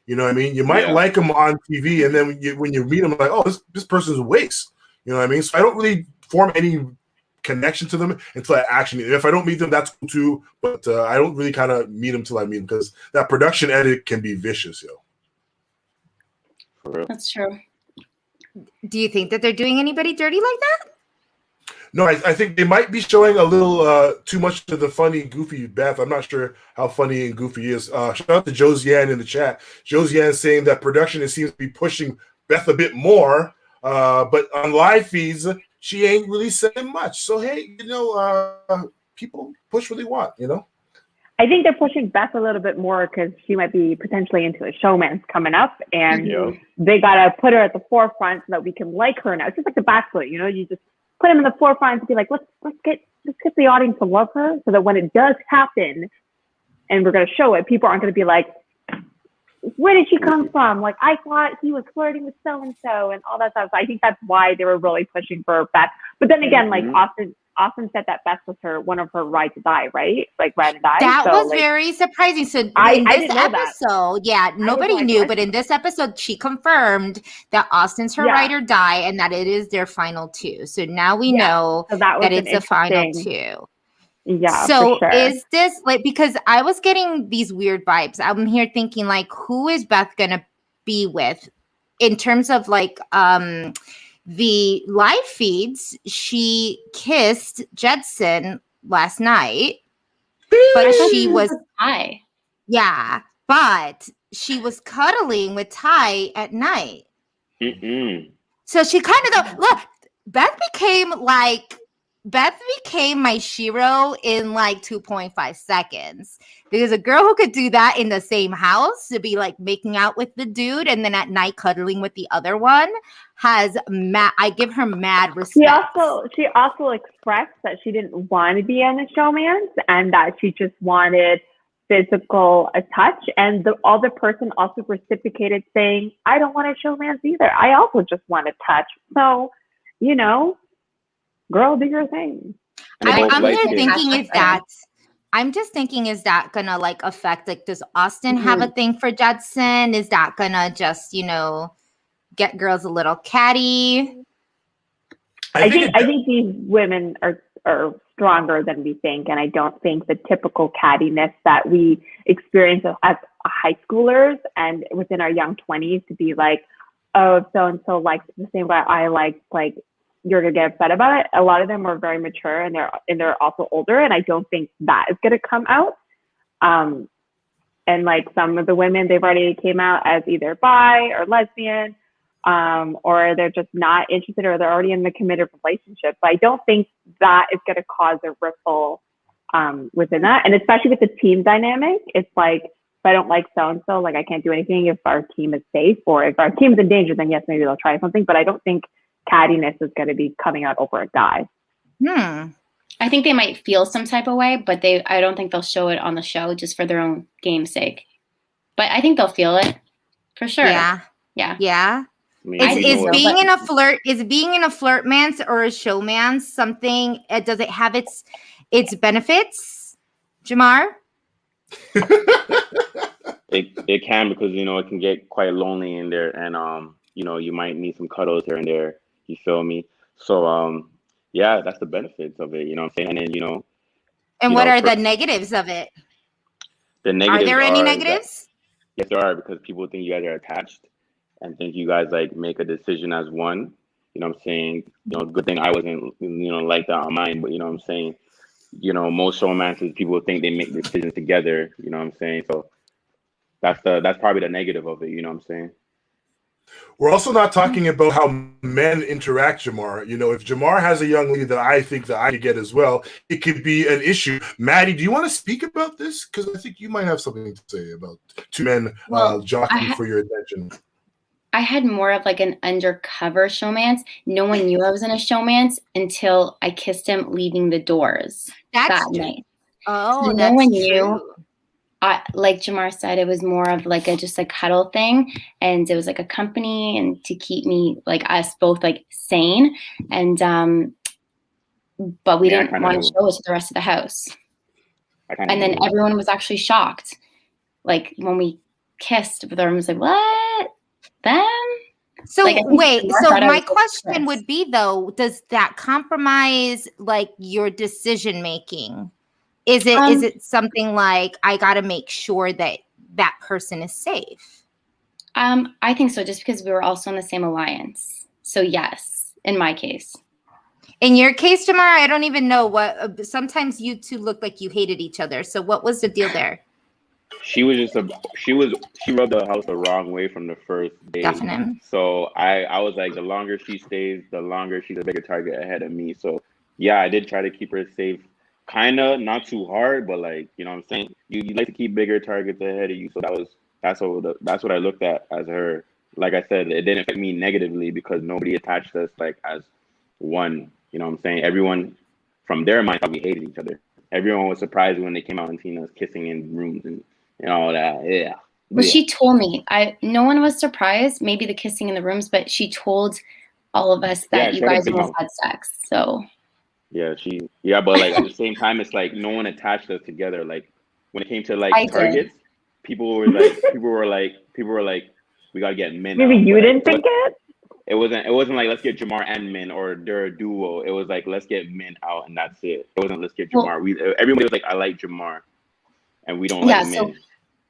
You know what I mean? You might like them on TV, and then when you meet them, like, oh, this person's a waste. You know what I mean? So I don't really form any connection to them until I actually meet them. If I don't meet them, that's cool too. But I don't really kind of meet them till I meet them because that production edit can be vicious, yo. For real. That's true. Do you think that they're doing anybody dirty like that? No, I think they might be showing a little too much to the funny, goofy Beth. I'm not sure how funny and goofy is. Shout out to Josiane in the chat. Josiane saying that production seems to be pushing Beth a bit more, but on live feeds, she ain't really saying much. So, hey, people push what they want, you know? I think they're pushing Beth a little bit more because she might be potentially into a showman's coming up, and they got to put her at the forefront so that we can like her now. It's just like The Bachelor, you know? You just put them in the forefront to be like, let's get the audience to love her, so that when it does happen and we're going to show it, people aren't going to be like, where did she come from? Like, I thought he was flirting with so-and-so and all that stuff. So I think that's why they were really pushing for Beth. But then again, like Austin said that Beth was one of her ride to die, right? Like ride to die. That was very surprising. So in this episode, nobody knew, but in this episode, she confirmed that Austin's her ride or die, and that it is their final two. So now we know that it's the final two. Yeah. So for sure. Is this like, because I was getting these weird vibes. I'm here thinking like, who is Beth gonna be with in terms of like the live feeds? She kissed Jedson last night, but she was but she was cuddling with Ty at night. So she kind of look. Beth became my Shiro in like 2.5 seconds, because a girl who could do that in the same house, to be like making out with the dude and then at night cuddling with the other one, I give her mad respect. She also expressed that she didn't want to be on the showman's and that she just wanted physical touch, and the other person also reciprocated saying, I don't want a showman's either. I also just want to touch. So, girl, do your thing. I'm just thinking, is that gonna like affect, like, does Austin have a thing for Judson? Is that gonna just, get girls a little catty? I think these women are stronger than we think, and I don't think the typical cattiness that we experience as high schoolers and within our young 20s to be like, oh, if so and so likes the same guy I like, you're gonna get upset about it. A lot of them are very mature and they're also older, and I don't think that is gonna come out. And like some of the women, they've already came out as either bi or lesbian, or they're just not interested, or they're already in the committed relationship. But I don't think that is going to cause a ripple within that. And especially with the team dynamic, it's like, if I don't like so-and-so, like I can't do anything if our team is safe, or if our team's in danger, then yes, maybe they'll try something. But I don't think cattiness is going to be coming out over a guy. I think they might feel some type of way, but I don't think they'll show it on the show just for their own game's sake. But I think they'll feel it for sure. Yeah. Is being in a flirtmance or a showmance something? Does it have its benefits, Jamar? It can, because it can get quite lonely in there, and you might need some cuddles here and there. You feel me? So yeah, that's the benefits of it. You know what I'm saying? And then And what are the negatives of it? The negatives. Are there any negatives? Yes, there are, because people think you guys are attached and think you guys like make a decision as one. You know what I'm saying? Good thing I wasn't like that on mine, but you know what I'm saying? Most romances, people think they make decisions together. You know what I'm saying? So that's probably the negative of it. You know what I'm saying? We're also not talking about how men interact, Jamar. If Jamar has a young lady that I think that I could get as well, it could be an issue. Maddie, do you want to speak about this? Because I think you might have something to say about two men jockeying for your attention. I had more of like an undercover showmance. No one knew I was in a showmance until I kissed him leaving the doors that night. Oh, so no one knew. Like Jamar said, it was more of like just a cuddle thing, and it was like a company and to keep me, like us both, like sane. And but we didn't want to show it to the rest of the house. And then everyone was actually shocked. Like when we kissed, everyone was like, "What? Them?" So wait, so my question would be though, does that compromise like your decision making? Is it something like I got to make sure that that person is safe? I think so, just because we were also in the same alliance. So yes, in my case. In your case, Jamar, I don't even know what. Sometimes you two looked like you hated each other. So what was the deal there? She rubbed the house the wrong way from the first day. Definitely. So I was like, the longer she stays, the longer she's a bigger target ahead of me. So yeah, I did try to keep her safe. Kind of, not too hard, but like, you know what I'm saying? You like to keep bigger targets ahead of you. So that's what I looked at as her. Like I said, it didn't affect me negatively because nobody attached us like as one. You know what I'm saying? Everyone from their mind thought we hated each other. Everyone was surprised when they came out and seen us kissing in rooms and all that. Yeah. Well, she told me. No one was surprised. Maybe the kissing in the rooms, but she told all of us that you guys almost had sex. So. Yeah, but like at the same time, it's like no one attached us together. Like when it came to like targets, people were like, we gotta get men. Maybe you didn't think it. It wasn't like let's get Jamar and Min or they're a duo. It was like let's get Min out and that's it. It wasn't let's get Jamar. Everybody was like I like Jamar, and we don't like Min. So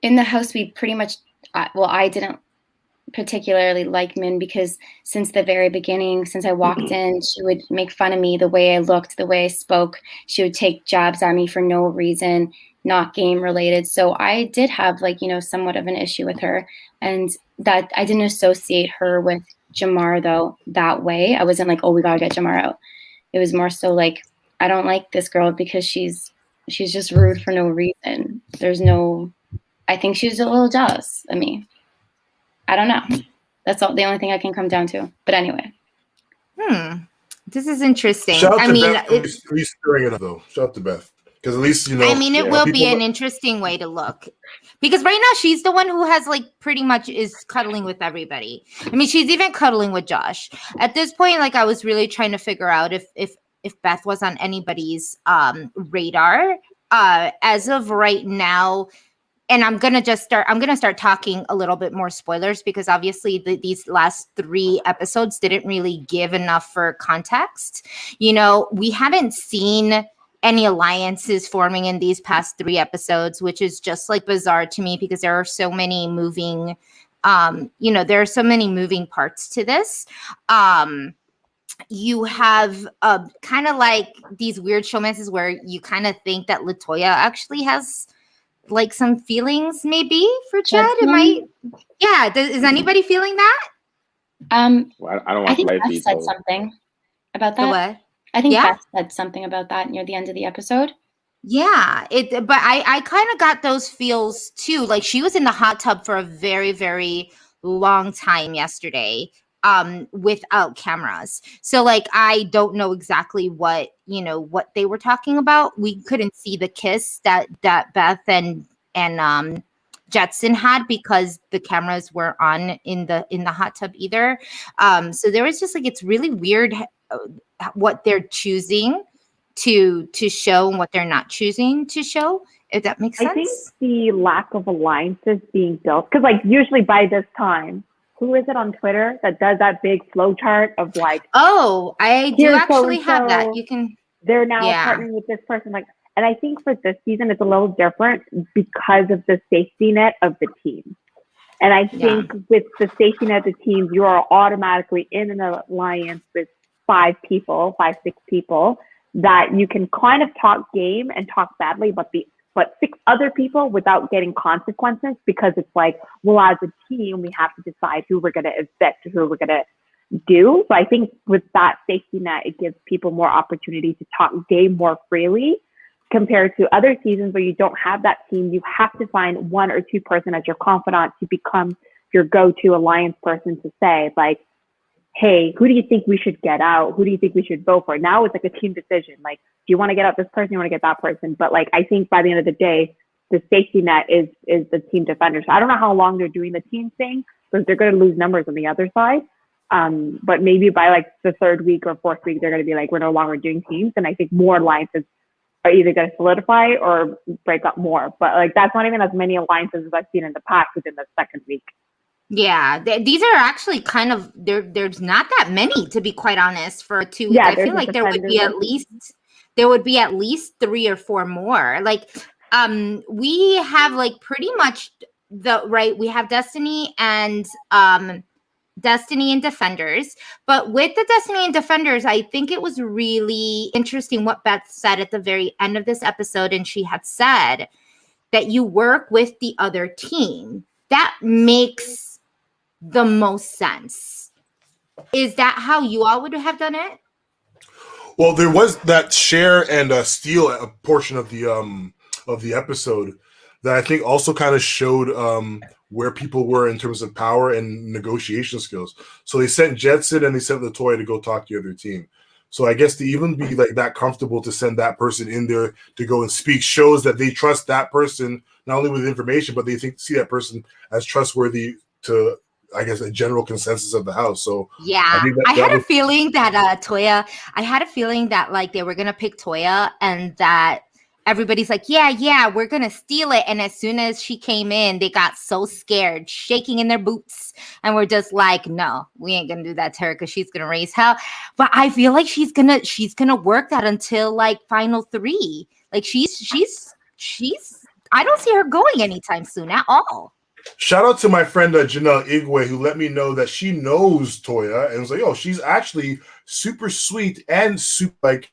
in the house, we pretty much. I didn't particularly like Min because since the very beginning, since I walked in, she would make fun of me, the way I looked, the way I spoke. She would take jabs at me for no reason, not game related. So I did have somewhat of an issue with her, and that I didn't associate her with Jamar though that way. I wasn't like, oh, we gotta get Jamar out. It was more so like, I don't like this girl because she's just rude for no reason. I think she's a little jealous of me. I don't know. That's the only thing I can come down to. But anyway. This is interesting. Shout out to Beth, at least stirring it up though. Shout out to Beth. Because at least, it will be an interesting way to look. Because right now she's the one who has pretty much is cuddling with everybody. I mean, she's even cuddling with Josh. At this point, I was really trying to figure out if Beth was on anybody's radar. As of right now, and I'm gonna start talking a little bit more spoilers because obviously these last 3 episodes didn't really give enough for context. We haven't seen any alliances forming in these past 3 episodes, which is just bizarre to me because there are so many moving You know, there are so many moving parts to this. You have kind of like these weird showmances where you kind of think that LaToya actually has like some feelings maybe for Jed. It might, yeah. Is anybody feeling that? Well, I don't I watch think live Beth feed, said so something about The that. what? I think Yeah? Beth said something about that near the end of the episode. Yeah, but I kind of got those feels too. Like she was in the hot tub for a very, very long time yesterday, without cameras. So like I don't know exactly what, you know, what they were talking about. We couldn't see the kiss that Beth and Jetson had because the cameras were on in the hot tub either. So there was just like, it's really weird what they're choosing to show and what they're not choosing to show, if that makes sense. I think the lack of alliances being built, because like usually by this time, who is it on Twitter that does that big flow chart of like, oh, I do actually so-and-so, have that. You can, they're now yeah. partnering with this person, like, and I think for this season it's a little different because of the safety net of the team. And I think with the safety net of the teams, you are automatically in an alliance with 5, 6 people that you can kind of talk game and talk badly about but 6 other people without getting consequences, because it's like, well, as a team, we have to decide who we're going to evict, who we're going to do. So I think with that safety net, it gives people more opportunity to talk game more freely compared to other seasons where you don't have that team. You have to find 1 or 2 person as your confidant to become your go-to alliance person to say like, hey, who do you think we should get out? Who do you think we should vote for? Now it's like a team decision. Like, do you want to get out this person? You want to get that person? But like, I think by the end of the day, the safety net is the team defender. So I don't know how long they're doing the team thing, because they're going to lose numbers on the other side. But maybe by like the 3rd week or 4th week, they're going to be like, we're no longer doing teams. And I think more alliances are either going to solidify or break up more. But like, that's not even as many alliances as I've seen in the past within the 2nd week. Yeah, these are actually kind of there's not that many, to be quite honest, for 2 weeks. Yeah, I feel like there would be at least 3 or 4 more. Like we have like pretty much we have Destiny and Defenders. But with the Destiny and Defenders, I think it was really interesting what Beth said at the very end of this episode. And she had said that you work with the other team. That makes the most sense. Is that how you all would have done it? Well, there was that share and steal a portion of the episode that I think also kind of showed where people were in terms of power and negotiation skills. So they sent Jetson and they sent LaToya to go talk to the other team. So I guess to even be like that comfortable to send that person in there to go and speak shows that they trust that person, not only with information, but they see that person as trustworthy to, I guess, a general consensus of the house. So yeah, I had a feeling that I had a feeling that like they were gonna pick Toya, and that everybody's like, yeah, we're gonna steal it. And as soon as she came in, they got so scared, shaking in their boots, and we're just like, no, we ain't gonna do that to her because she's gonna raise hell. But I feel like she's gonna work that until like final 3. Like she's I don't see her going anytime soon at all. Shout out to my friend Janelle Igwe, who let me know that she knows Toya and was like, "Oh, she's actually super sweet and super like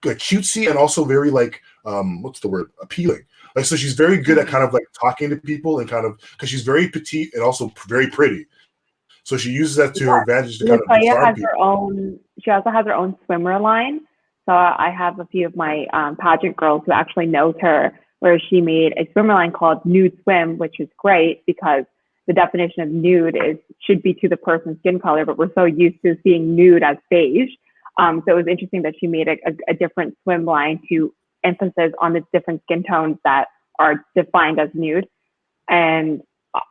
cutesy, and also very like what's the word, appealing. Like, so she's very good at kind of like talking to people and kind of, because she's very petite and also very pretty. So she uses that to her advantage to kind of disarm people. She also has her own swimmer line. So I have a few of my pageant girls who actually knows her, where she made a swimmer line called Nude Swim, which is great because the definition of nude should be to the person's skin color, but we're so used to seeing nude as beige. So it was interesting that she made a different swim line to emphasis on the different skin tones that are defined as nude. And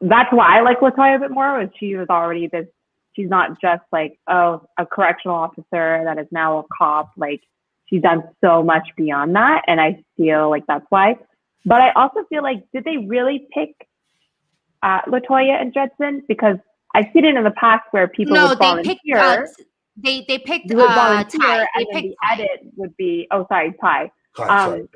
that's why I like LaToya a bit more, was she was already this, she's not just like, oh, a correctional officer that is now a cop. Like, she's done so much beyond that. And I feel like that's why. But I also feel like, did they really pick LaToya and Jetson? Because I've seen it in the past where people would volunteer. They picked volunteer, Ty. And then the edit would be, Ty. Sorry.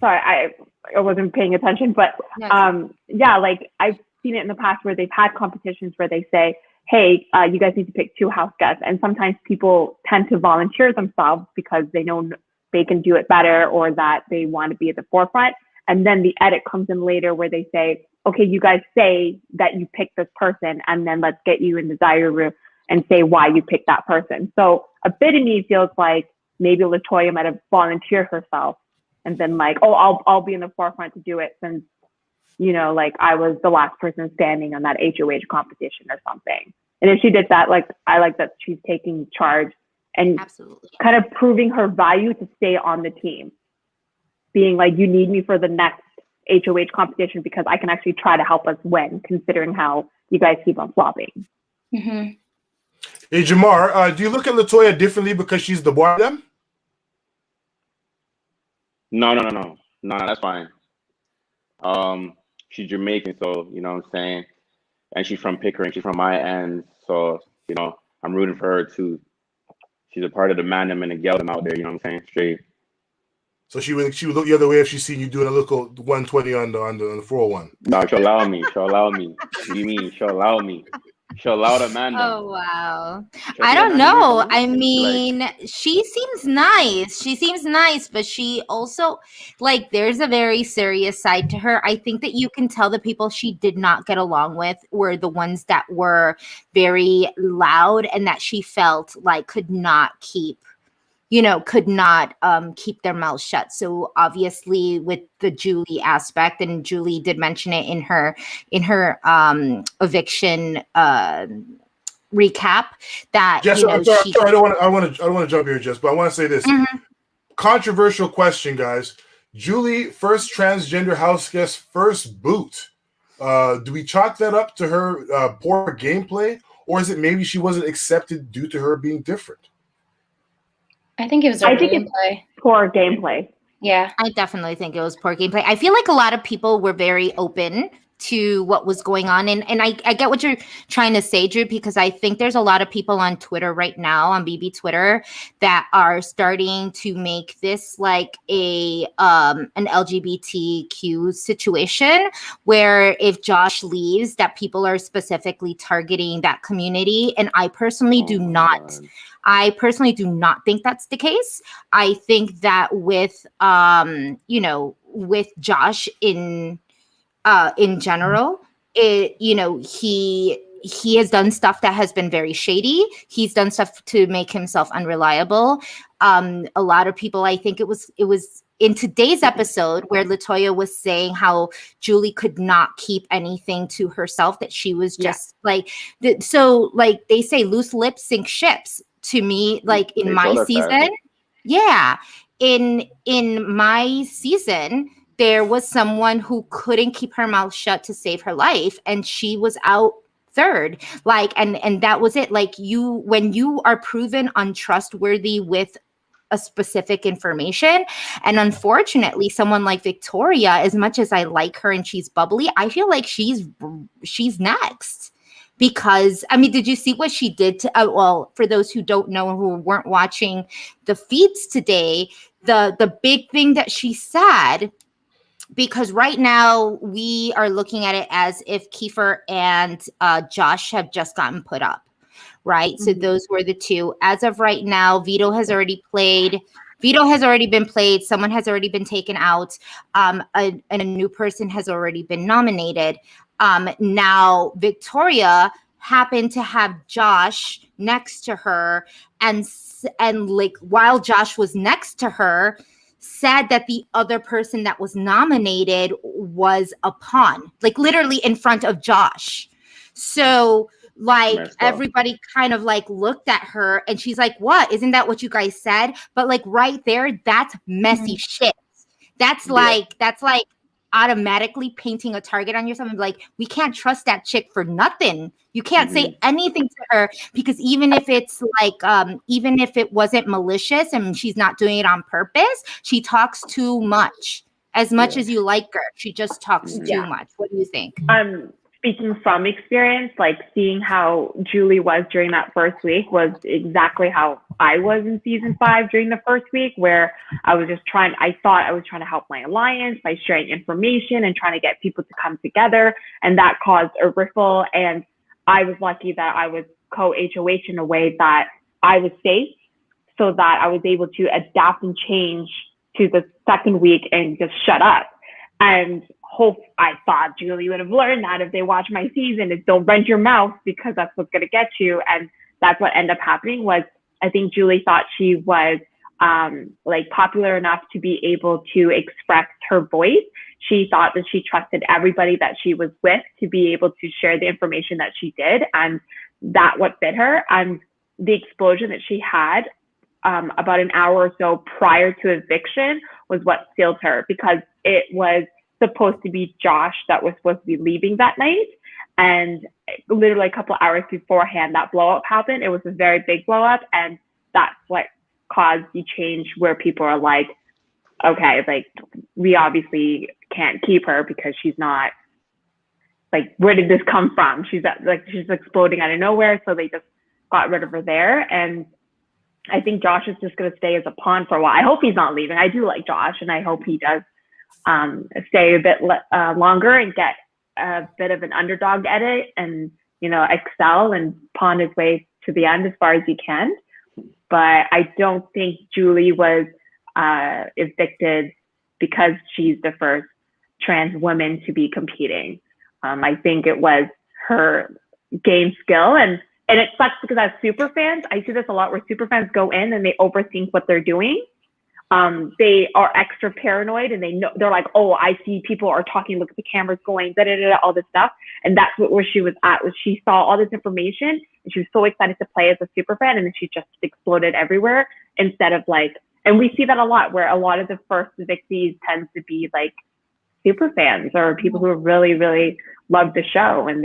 sorry, I wasn't paying attention, but yeah, like I've seen it in the past where they've had competitions where they say, hey, you guys need to pick 2 house guests. And sometimes people tend to volunteer themselves because they know they can do it better or that they want to be at the forefront. And then the edit comes in later where they say, okay, you guys say that you picked this person, and then let's get you in the diary room and say why you picked that person. So a bit of me feels like maybe LaToya might have volunteered herself and then like, oh, I'll be in the forefront to do it since, you know, like I was the last person standing on that HOH competition or something. And if she did that, like, I like that she's taking charge and absolutely kind of proving her value to stay on the team. Being like, you need me for the next HOH competition because I can actually try to help us win, considering how you guys keep on flopping. Mm-hmm. Hey, Jamar, do you look at LaToya differently because she's the boy of them? No, that's fine. She's Jamaican, so you know what I'm saying, and she's from Pickering. She's from my end, so you know I'm rooting for her too. She's a part of the man them and the gal them out there. You know what I'm saying, straight. So she would look the other way if she seen you doing a little 120 on the 401. No, she'll allow me. What do you mean? She'll allow me. She'll allow the man. Oh wow. I don't know. I mean, she seems nice, but she also, like, there's a very serious side to her. I think that you can tell the people she did not get along with were the ones that were very loud and that she felt like could not keep their mouths shut. So obviously with the Julie aspect, and Julie did mention it in her eviction recap, that Jess, sorry, I don't want to jump here, Jess, but I want to say this. Mm-hmm. Controversial question, guys. Julie, first transgender house guest, first boot. Do we chalk that up to her poor gameplay, or is it maybe she wasn't accepted due to her being different? I think it was gameplay. Poor gameplay. Yeah. I definitely think it was poor gameplay. I feel like a lot of people were very open to what was going on. And I get what you're trying to say, Drew, because I think there's a lot of people on Twitter right now, on BB Twitter, that are starting to make this like an LGBTQ situation where if Josh leaves, that people are specifically targeting that community. And I personally do not think that's the case. I think that with Josh in general, he has done stuff that has been very shady. He's done stuff to make himself unreliable. A lot of people, I think it was in today's episode where LaToya was saying how Julie could not keep anything to herself, that she was just like, so like they say, loose lips sink ships. To me, like in my season, in my season, there was someone who couldn't keep her mouth shut to save her life, and she was out third. Like, and that was it. Like, when you are proven untrustworthy with a specific information, and unfortunately, someone like Victoria, as much as I like her and she's bubbly, I feel like she's next. Because, I mean, did you see what she did to, well, for those who don't know and who weren't watching the feeds today, the big thing that she said, because right now we are looking at it as if Kiefer and Josh have just gotten put up, right? Mm-hmm. So those were the two. As of right now, Vito has already been played. Someone has already been taken out. And a new person has already been nominated. Now Victoria happened to have Josh next to her, and like while Josh was next to her, said that the other person that was nominated was a pawn, like literally in front of Josh. So like everybody kind of like looked at her, and she's like, "What? Isn't that what you guys said?" But like right there, that's messy shit. That's like automatically painting a target on yourself and like, we can't trust that chick for nothing. You can't say anything to her, because even if it's like, even if it wasn't malicious and she's not doing it on purpose, she talks too much. As much as you like her, she just talks too much. What do you think? speaking from experience, like seeing how Julie was during that first week was exactly how I was in season 5 during the first week, where I thought I was trying to help my alliance by sharing information and trying to get people to come together. And that caused a ripple. And I was lucky that I was co-HOH in a way that I was safe, so that I was able to adapt and change to the second week and just shut up. And I thought Julie would have learned that if they watch my season, is don't run your mouth, because that's what's going to get you. And that's what ended up happening. Was I think Julie thought she was like popular enough to be able to express her voice. She thought that she trusted everybody that she was with to be able to share the information that she did, and that what fit her. And the explosion that she had about an hour or so prior to eviction was what sealed her, because it was supposed to be Josh that was supposed to be leaving that night. And literally a couple hours beforehand, that blow up happened. It was a very big blow up. And that's what caused the change where people are like, okay, like, we obviously can't keep her because she's not, like, where did this come from? She's exploding out of nowhere. So they just got rid of her there. And I think Josh is just going to stay as a pawn for a while. I hope he's not leaving. I do like Josh, and I hope he does stay a bit longer and get a bit of an underdog edit and, you know, excel and pawn his way to the end as far as he can. But I don't think Julie was evicted because she's the first trans woman to be competing. I think it was her game skill, and it sucks because as super fans, I see this a lot where super fans go in and they overthink what they're doing. They are extra paranoid, and they're like, oh, I see people are talking, look at the cameras going, all this stuff. And that's where she was at, was she saw all this information and she was so excited to play as a super fan, and then she just exploded everywhere instead of like, and we see that a lot where a lot of the first evictees tends to be like super fans or people who really, really love the show, and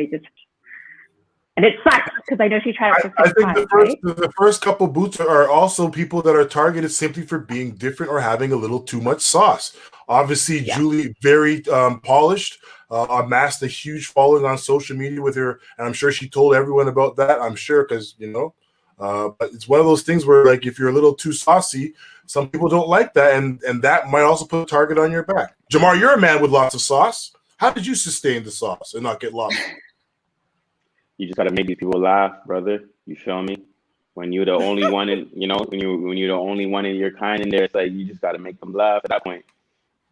it sucks because I know she tried it for 6 times. I think the first couple boots are also people that are targeted simply for being different or having a little too much sauce. Obviously, yeah. Julie, very polished, amassed a huge following on social media with her, and I'm sure she told everyone about that. I'm sure, because, you know, but it's one of those things where, like, if you're a little too saucy, some people don't like that, and that might also put a target on your back. Jamar, you're a man with lots of sauce. How did you sustain the sauce and not get lost? You just gotta make these people laugh, brother. You feel me? When you're the only one in, you know, when you're the only one in your kind in there, it's like you just gotta make them laugh at that point.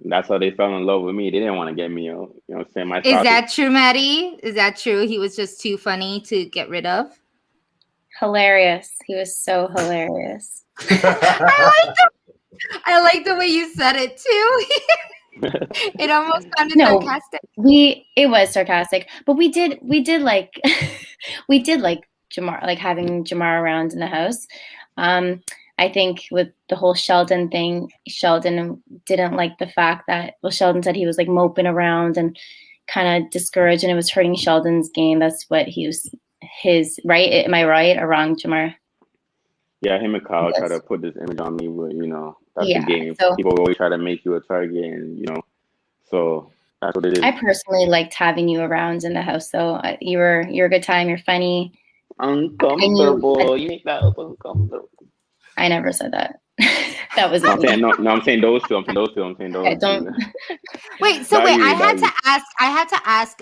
And that's how they fell in love with me. They didn't want to get me, you know what I'm saying? Is that true, Maddie? Is that true? He was just too funny to get rid of? Hilarious. He was so hilarious. I like the way you said it too. It almost sounded sarcastic. It was sarcastic, but we did like we did like Jamar, like having Jamar around in the house. I think with the whole Sheldon thing, Sheldon didn't like the fact that, well, Sheldon said he was like moping around and kind of discouraged, and it was hurting Sheldon's game. That's what he was right. Am I right or wrong, Jamar? Yeah, him and Kyle try to put this image on me where, you know, that's the game. So people always try to make you a target, and, you know, so that's what it is. I personally liked having you around in the house, though. You're a good time. You're funny. Uncomfortable. You make that uncomfortable. I never said that. That was I'm saying those two. Yeah, don't. Wait, so wait, I had to ask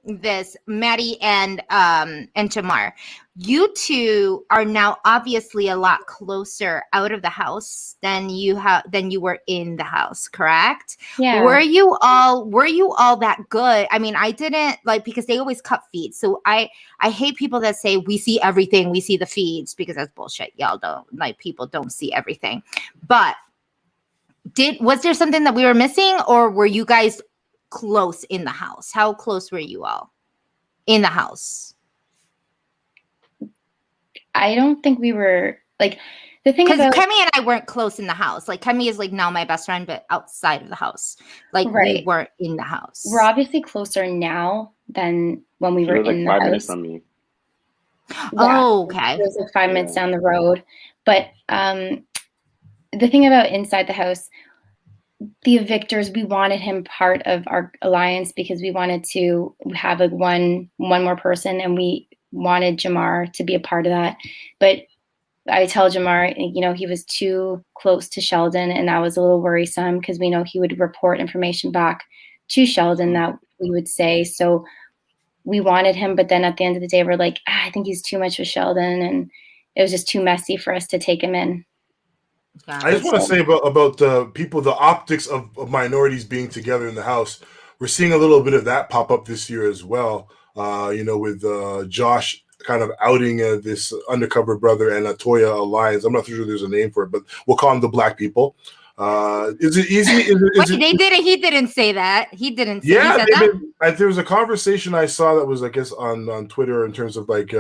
this, Maddie and Jamar. You two are now obviously a lot closer out of the house than you were in the house, correct? Yeah. Were you all that good? I mean, I didn't like, because they always cut feeds. So I hate people that say we see everything, we see the feeds, because that's bullshit. Y'all don't, like, people don't see everything. But was there something that we were missing, or were you guys close in the house? How close were you all in the house? I don't think we were, like, the thing about Kemi and I weren't close in the house. Like, Kemi is like now my best friend, but outside of the house, like, we weren't in the house. We're obviously closer now than when we were in the house. 5 minutes from me. Yeah, oh, okay. It was like 5 minutes down the road, but the thing about inside the house, the evictors, we wanted him part of our alliance because we wanted to have like one more person, and we wanted Jamar to be a part of that. But I tell Jamar, you know, he was too close to Sheldon, and that was a little worrisome because we know he would report information back to Sheldon that we would say. So we wanted him, but then at the end of the day, we're like, I think he's too much with Sheldon, and it was just too messy for us to take him in. I just want to say about people, the optics of minorities being together in the house. We're seeing a little bit of that pop up this year as well. You know, with Josh kind of outing this undercover brother and a Toya alliance. I'm not sure there's a name for it, but we'll call them the black people. Is it easy? They didn't. He didn't say that. He didn't. Say, yeah, he said that? There was a conversation I saw that was, I guess, on Twitter in terms of like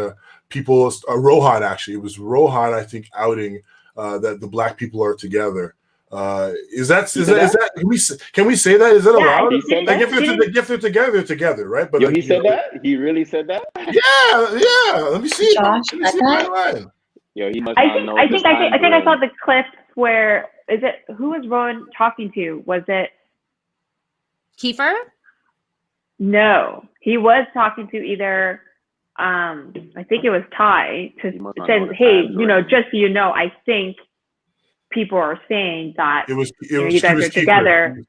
people. Rohan, actually, it was Rohan, I think, outing that the black people are together. Is that can we say that? Is that allowed? If they're together, they're together, right? But he said that. He really said that. Yeah. Let me see. Josh, Let me see my line. Yo, he must I not think know. I think I saw the clips where who was Rowan talking to? Was it Kiefer? No, he was talking to either. I think it was Ty to say, hey, you know, just so you know, I think people are saying that you guys are together.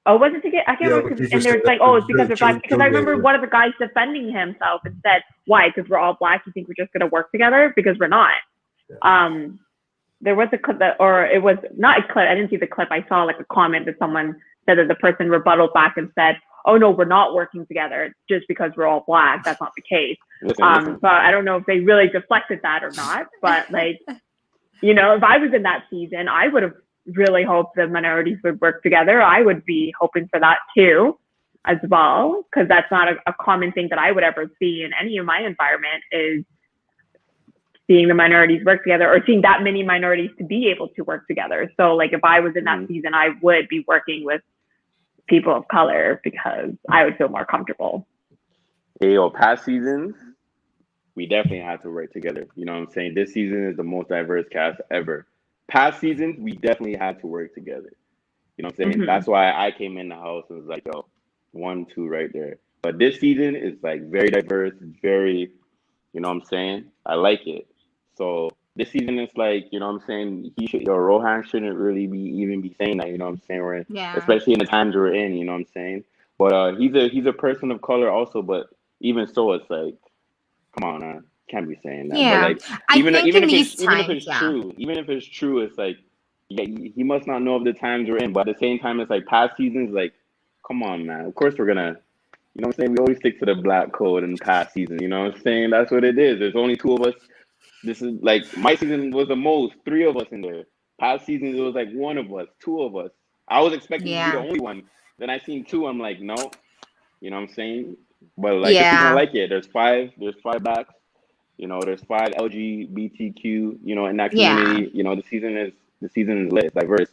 Oh, was it together? I can't remember. And they're like, oh, it's because they're black. Because I remember one of the guys defending himself and said, why? Because we're all black. You think we're just going to work together? Because we're not. Yeah. There was a clip or it was not a clip. I didn't see the clip. I saw like a comment that someone said that the person rebutted back and said, oh no, we're not working together just because we're all black. That's not the case. Listen. But I don't know if they really deflected that or not. But like, you know, if I was in that season, I would have really hoped the minorities would work together. I would be hoping for that too, as well, because that's not a common thing that I would ever see in any of my environment is seeing the minorities work together or seeing that many minorities to be able to work together. So like if I was in that season, I would be working with people of color because I would feel more comfortable. Hey, past seasons, we definitely had to work together. You know what I'm saying? This season is the most diverse cast ever. Past seasons, we definitely had to work together. You know what I'm saying? Mm-hmm. That's why I came in the house and was like, yo, 1, 2 right there. But this season is like very diverse, very, you know what I'm saying? I like it. So this season is like, you know what I'm saying? Rohan shouldn't really be saying that, you know what I'm saying? Especially in the times we're in, you know what I'm saying? But he's a person of color also, but even so, it's like, come on, man. Can't be saying that. Yeah, but like, even if it's true, it's like he must not know of the times we're in. But at the same time, it's like past seasons, like, come on, man. Of course we're gonna, you know what I'm saying? We always stick to the black code in past seasons, you know what I'm saying? That's what it is. There's only 2 of us. This is like my season was the most, 3 of us in there. Past seasons it was like 1 of us, 2 of us. I was expecting to be the only one. Then I seen 2, I'm like, no, you know what I'm saying? But like this season I like it. There's 5 blacks. You know, there's 5 LGBTQ, you know, in that community. You know, the season is lit, it's diverse.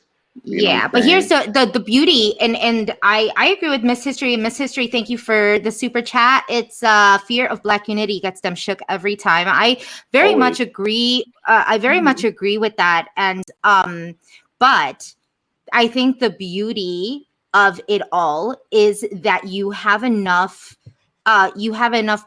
But here's the beauty, and I agree with Miss History. And Miss History, thank you for the super chat. It's fear of Black unity gets them shook every time. I very much agree. I very much agree with that. And but I think the beauty of it all is that you have enough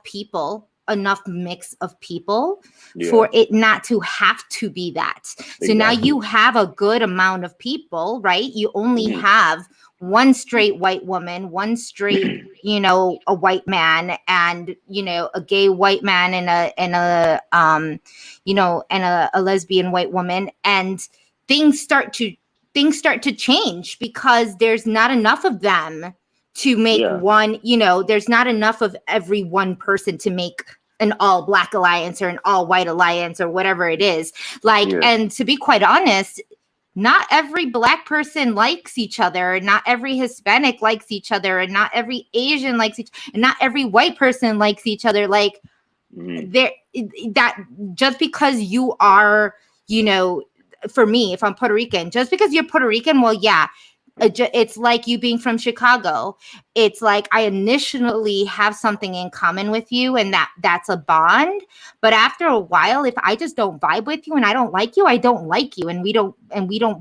people, enough mix of people for it not to have to be that. Exactly. So now you have a good amount of people, right? You only have 1 straight white woman, 1 straight, you know, a white man, and, you know, a gay white man and a lesbian white woman. And things start to change because there's not enough of them to make one, you know, there's not enough of every one person to make an all black alliance or an all white alliance or whatever it is. Like, and to be quite honest, not every black person likes each other. Not every Hispanic likes each other, and not every Asian likes and not every white person likes each other. Like that just because you are, you know, for me, if I'm Puerto Rican, just because you're Puerto Rican, well, yeah, it's like you being from Chicago. it's like I initially have something in common with you, and that's a bond. But after a while, if I just don't vibe with you and I don't like you, I don't like you, and we don't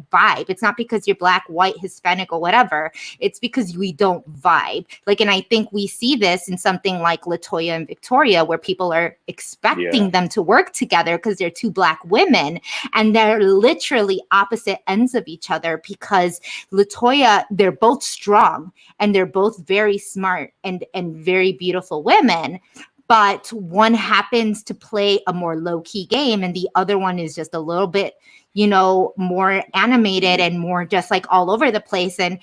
vibe. It's not because you're black, white, Hispanic, or whatever. It's because we don't vibe. Like, and I think we see this in something like LaToya and Victoria, where people are expecting them to work together because they're two black women, and they're literally opposite ends of each other, because LaToya, they're both strong and they're both very smart and very beautiful women, but one happens to play a more low-key game and the other one is just a little bit, you know, more animated and more just like all over the place, and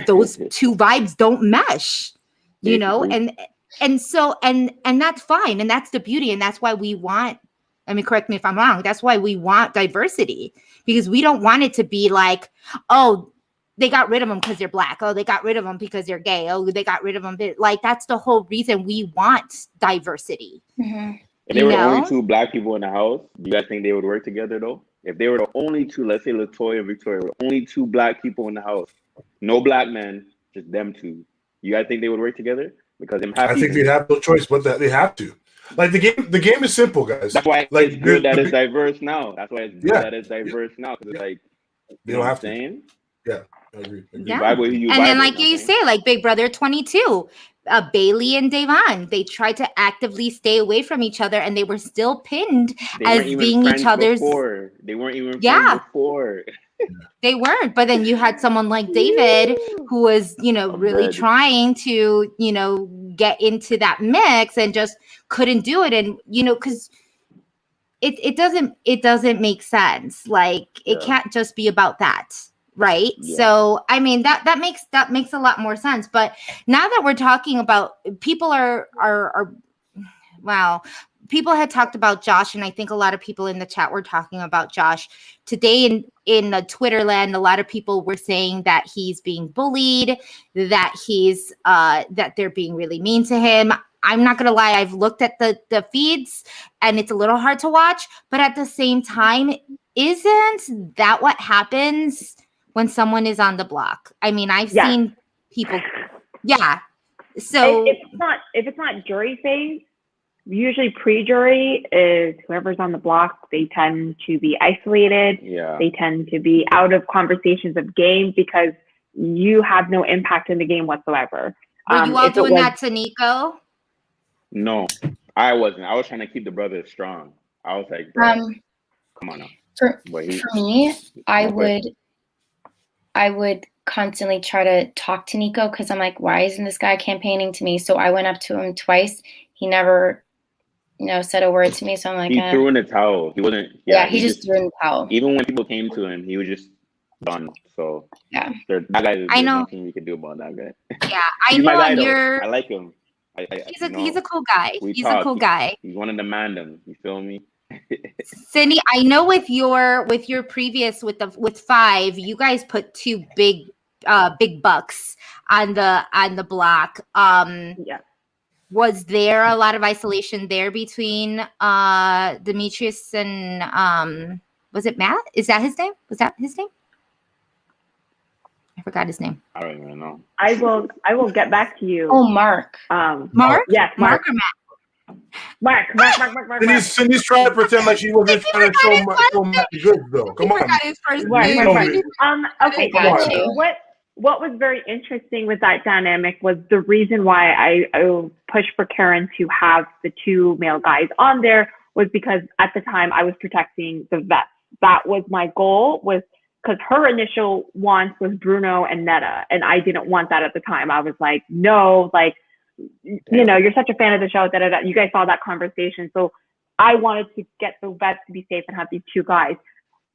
those two vibes don't mesh, you know, and so that's fine, and that's the beauty, and that's why we want, I mean, correct me if I'm wrong, that's why we want diversity, because we don't want it to be like, oh, they got rid of them because they're black. Oh, they got rid of them because they're gay. Oh, they got rid of them. Like, that's the whole reason we want diversity. Mm-hmm. If they were the only two black people in the house, do you guys think they would work together, though? If they were the only two, let's say LaToya and Victoria were the only two black people in the house, no black men, just them two, you guys think they would work together? Because I think they'd have no choice but that they have to. Like, the game is simple, guys. That's why like, it's good that it's diverse now. That's why it's good that it's diverse now. Because it's like, you don't have to. Saying? Yeah, I agree. Yeah. And then, like you say, like Big Brother 22, Bailey and Devon, they tried to actively stay away from each other, and they were still pinned as being each other's. Before. They weren't even friends before. They weren't. But then you had someone like David, who was, you know, really trying to, you know, get into that mix and just couldn't do it. And, you know, because it doesn't make sense. Like, it can't just be about that. Right. Yeah. So, I mean, that makes a lot more sense. But now that we're talking about, people are wow. People had talked about Josh, and I think a lot of people in the chat were talking about Josh today in the Twitter land. A lot of people were saying that he's being bullied, that he's that they're being really mean to him. I'm not gonna lie, I've looked at the feeds and it's a little hard to watch, but at the same time, isn't that what happens when someone is on the block? I mean, I've seen people. Yeah. So if it's not jury phase, usually pre-jury is whoever's on the block. They tend to be isolated. Yeah. They tend to be out of conversations of game because you have no impact in the game whatsoever. Were you all doing that to Nico? No, I wasn't. I was trying to keep the brothers strong. I was like, bro, come on now. For me, I would constantly try to talk to Nico because I'm like, why isn't this guy campaigning to me? So I went up to him twice. He never, said a word to me. So I'm like, he threw in the towel. He wasn't. He just threw in the towel. Even when people came to him, he was just done. So that guy, there's nothing you can do about that guy. Yeah, I know. I like him. He's a cool guy. He's a cool guy. He's one of the mandem. You feel me? Cindy, I know with your previous with 5, you guys put 2 big bucks on the block. Was there a lot of isolation there between Demetrius and was it Matt? Is that his name? Was that his name? I forgot his name. I don't even know. I will get back to you. Oh, Mark. Mark? Yes, Mark or Matt? Mark. Cindy's trying to pretend like she wasn't trying to show Matt good, though. Come on. His first name. Okay. What was very interesting with that dynamic was the reason why I pushed for Karen to have the 2 male guys on there was because at the time I was protecting the vets. That was my goal, was because her initial wants was Bruno and Netta, and I didn't want that at the time. I was like, no, like, you're such a fan of the show, you guys saw that conversation. So I wanted to get the vets to be safe and have these 2 guys.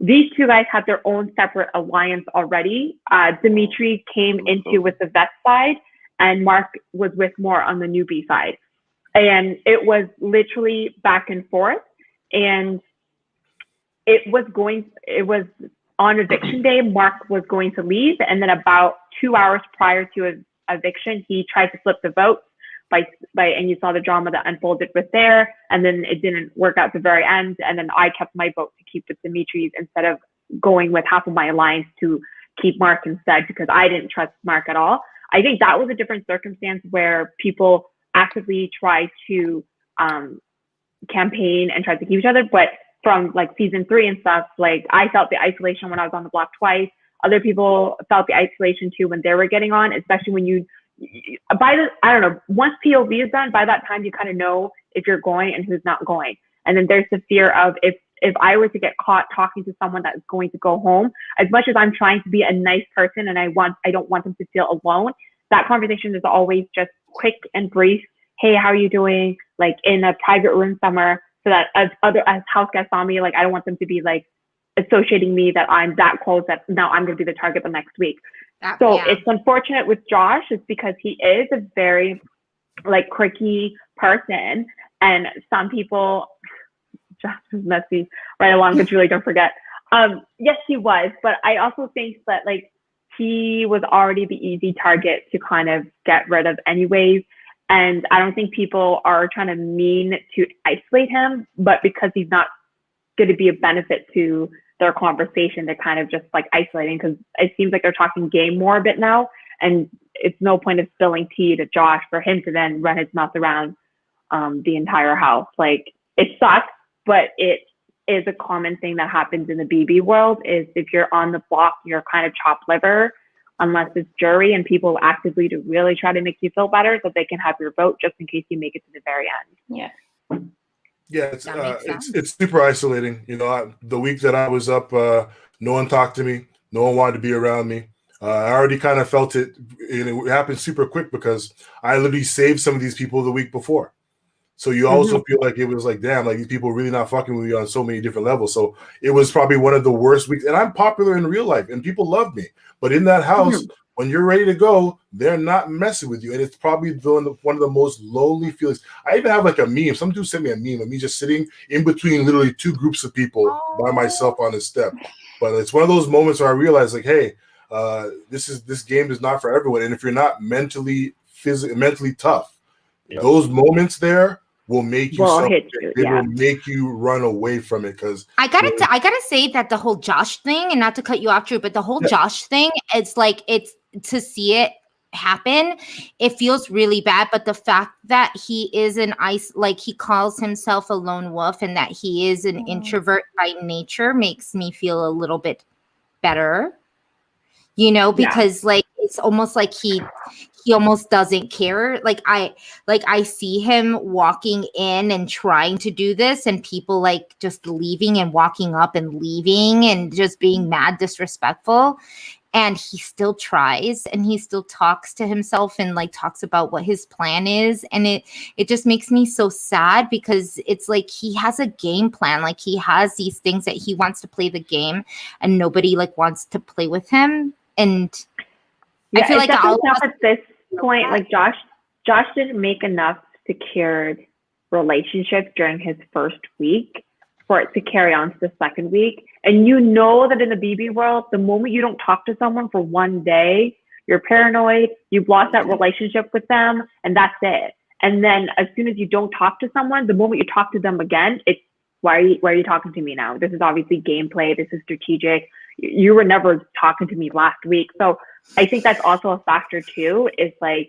These 2 guys had their own separate alliance already. Dimitri came into with the vet side, and Mark was with more on the newbie side. And it was literally back and forth. And it was on eviction day, Mark was going to leave. And then about 2 hours prior to eviction, he tried to flip the vote and you saw the drama that unfolded with there. And then it didn't work out at the very end. And then I kept my vote to keep with Dimitri's instead of going with half of my alliance to keep Mark instead, because I didn't trust Mark at all. I think that was a different circumstance where people actively try to campaign and try to keep each other. But from like season 3 and stuff, like I felt the isolation when I was on the block twice. Other people felt the isolation too when they were getting on, especially when I don't know, once POV is done, by that time you kind of know if you're going and who's not going. And then there's the fear of if I were to get caught talking to someone that is going to go home, as much as I'm trying to be a nice person and I don't want them to feel alone, that conversation is always just quick and brief. Hey, how are you doing? Like in a private room somewhere, so that as house guests saw me, like I don't want them to be like associating me that I'm that close that now I'm going to be the target the next week. It's unfortunate with Josh, is because he is a very like quirky person, and some people, Josh was messy right along, but Julie, don't forget. Yes, he was, but I also think that like he was already the easy target to kind of get rid of anyways. And I don't think people are trying to mean to isolate him, but because he's not going to be a benefit to their conversation, they're kind of just like isolating, because it seems like they're talking game more a bit now, and it's no point of spilling tea to Josh for him to then run his mouth around the entire house. Like it sucks, but it is a common thing that happens in the BB world, is if you're on the block, you're kind of chopped liver, unless it's jury and people actively to really try to make you feel better so they can have your vote just in case you make it to the very end. Yeah. Yeah, it's super isolating. You know, the week that I was up, no one talked to me. No one wanted to be around me. I already kind of felt it, and it happened super quick because I literally saved some of these people the week before. So you also feel like it was like, damn, like these people are really not fucking with me on so many different levels. So it was probably one of the worst weeks. And I'm popular in real life, and people love me. But in that house, when you're ready to go, they're not messing with you. And it's probably one of the most lonely feelings. I even have like a meme. Some dude sent me a meme of me just sitting in between literally two groups of people by myself on a step. But it's one of those moments where I realize like, hey, this game is not for everyone. And if you're not mentally tough, those moments there will make you will make you run away from it. Because I gotta say that the whole Josh thing, and not to cut you off, Drew, but the whole Josh thing, it's like, it's to see it happen, it feels really bad. But the fact that he is like he calls himself a lone wolf, and that he is an introvert by nature, makes me feel a little bit better, you know, because like it's almost like he almost doesn't care. Like I see him walking in and trying to do this, and people like just leaving and walking up and leaving and just being mad disrespectful. And he still tries, and he still talks to himself and like talks about what his plan is. And it just makes me so sad, because it's like he has a game plan. Like he has these things that he wants to play the game, and nobody like wants to play with him. And I feel like at this point, like Josh didn't make enough secured relationships during his first week for it to carry on to the second week. And you know that in the BB world, the moment you don't talk to someone for one day, you're paranoid, you've lost that relationship with them, and that's it. And then as soon as you don't talk to someone, the moment you talk to them again, it's why are you talking to me now? This is obviously gameplay, this is strategic. You were never talking to me last week. So I think that's also a factor too, is like,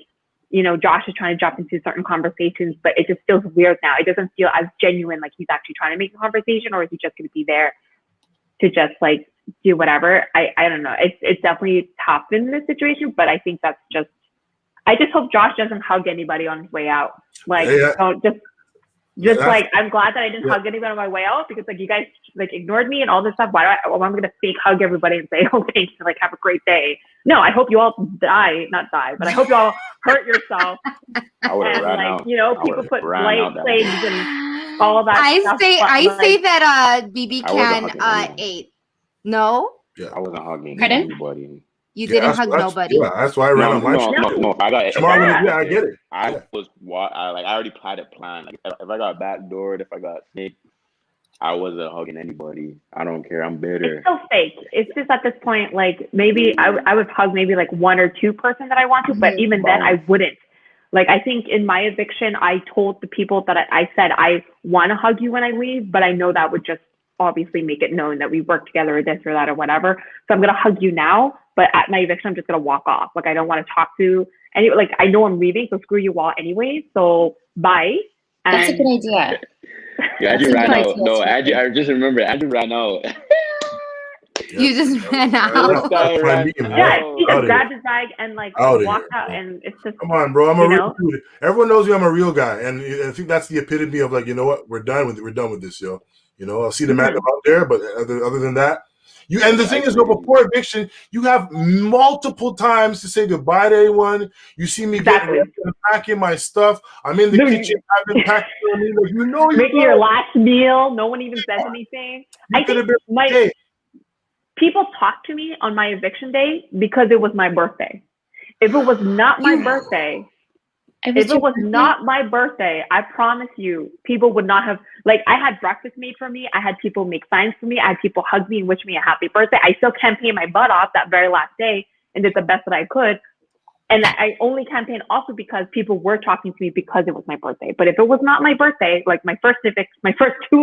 you know, Josh is trying to jump into certain conversations, but it just feels weird now. It doesn't feel as genuine, like he's actually trying to make a conversation, or is he just going to be there to just like do whatever? I don't know. It's definitely tough in this situation, but I think that's just, I just hope Josh doesn't hug anybody on his way out. Like, don't just like, I'm glad that I didn't hug anybody on my way out, because like you guys like ignored me and all this stuff. Why am I going to fake hug everybody and say, oh, thanks, like have a great day? No, I hope you all not die, but I hope you all hurt yourself. And like, you know, people put light plagues and all that stuff. I say that BBCAN 8. No? Yeah, I wasn't hugging anybody. You didn't hug nobody. Yeah, that's why I ran on my street. No, I got it. I get it. I already had a plan. Like if I got backdoored, if I got snaked, I wasn't hugging anybody. I don't care. I'm bitter. It's so fake. It's just at this point, like maybe I would hug maybe like one or two person that I want to, but even then I wouldn't. Like I think in my eviction, I told the people that I said I want to hug you when I leave, but I know that would just obviously make it known that we work together or this or that or whatever. So I'm gonna hug you now, But at my eviction, I'm just gonna walk off. Like I don't want to talk to any. Like I know I'm leaving, so screw you all anyway. So bye. That's a good idea. Yeah, Andrew ran out. No, Andrew. I just remember Andrew ran out. You just ran out. Yeah, he just grabbed his bag and like walked out, and it's just come on, bro. I'm a real dude. Everyone knows me. I'm a real guy, and I think that's the epitome of like, you know what? We're done with it. We're done with this, yo. You know, I'll see the man out there, but other than that, you. And the thing is, though, before eviction, you have multiple times to say goodbye to anyone. You see me packing my stuff. I'm in the kitchen. I've been packing. Like, you know, making your last meal. No one even says anything. I think people talk to me on my eviction day because it was my birthday. If it was not my birthday, I promise you, people would not have, like, I had breakfast made for me. I had people make signs for me. I had people hug me and wish me a happy birthday. I still campaigned my butt off that very last day and did the best that I could. And I only campaigned also because people were talking to me because it was my birthday. But if it was not my birthday, like my first 2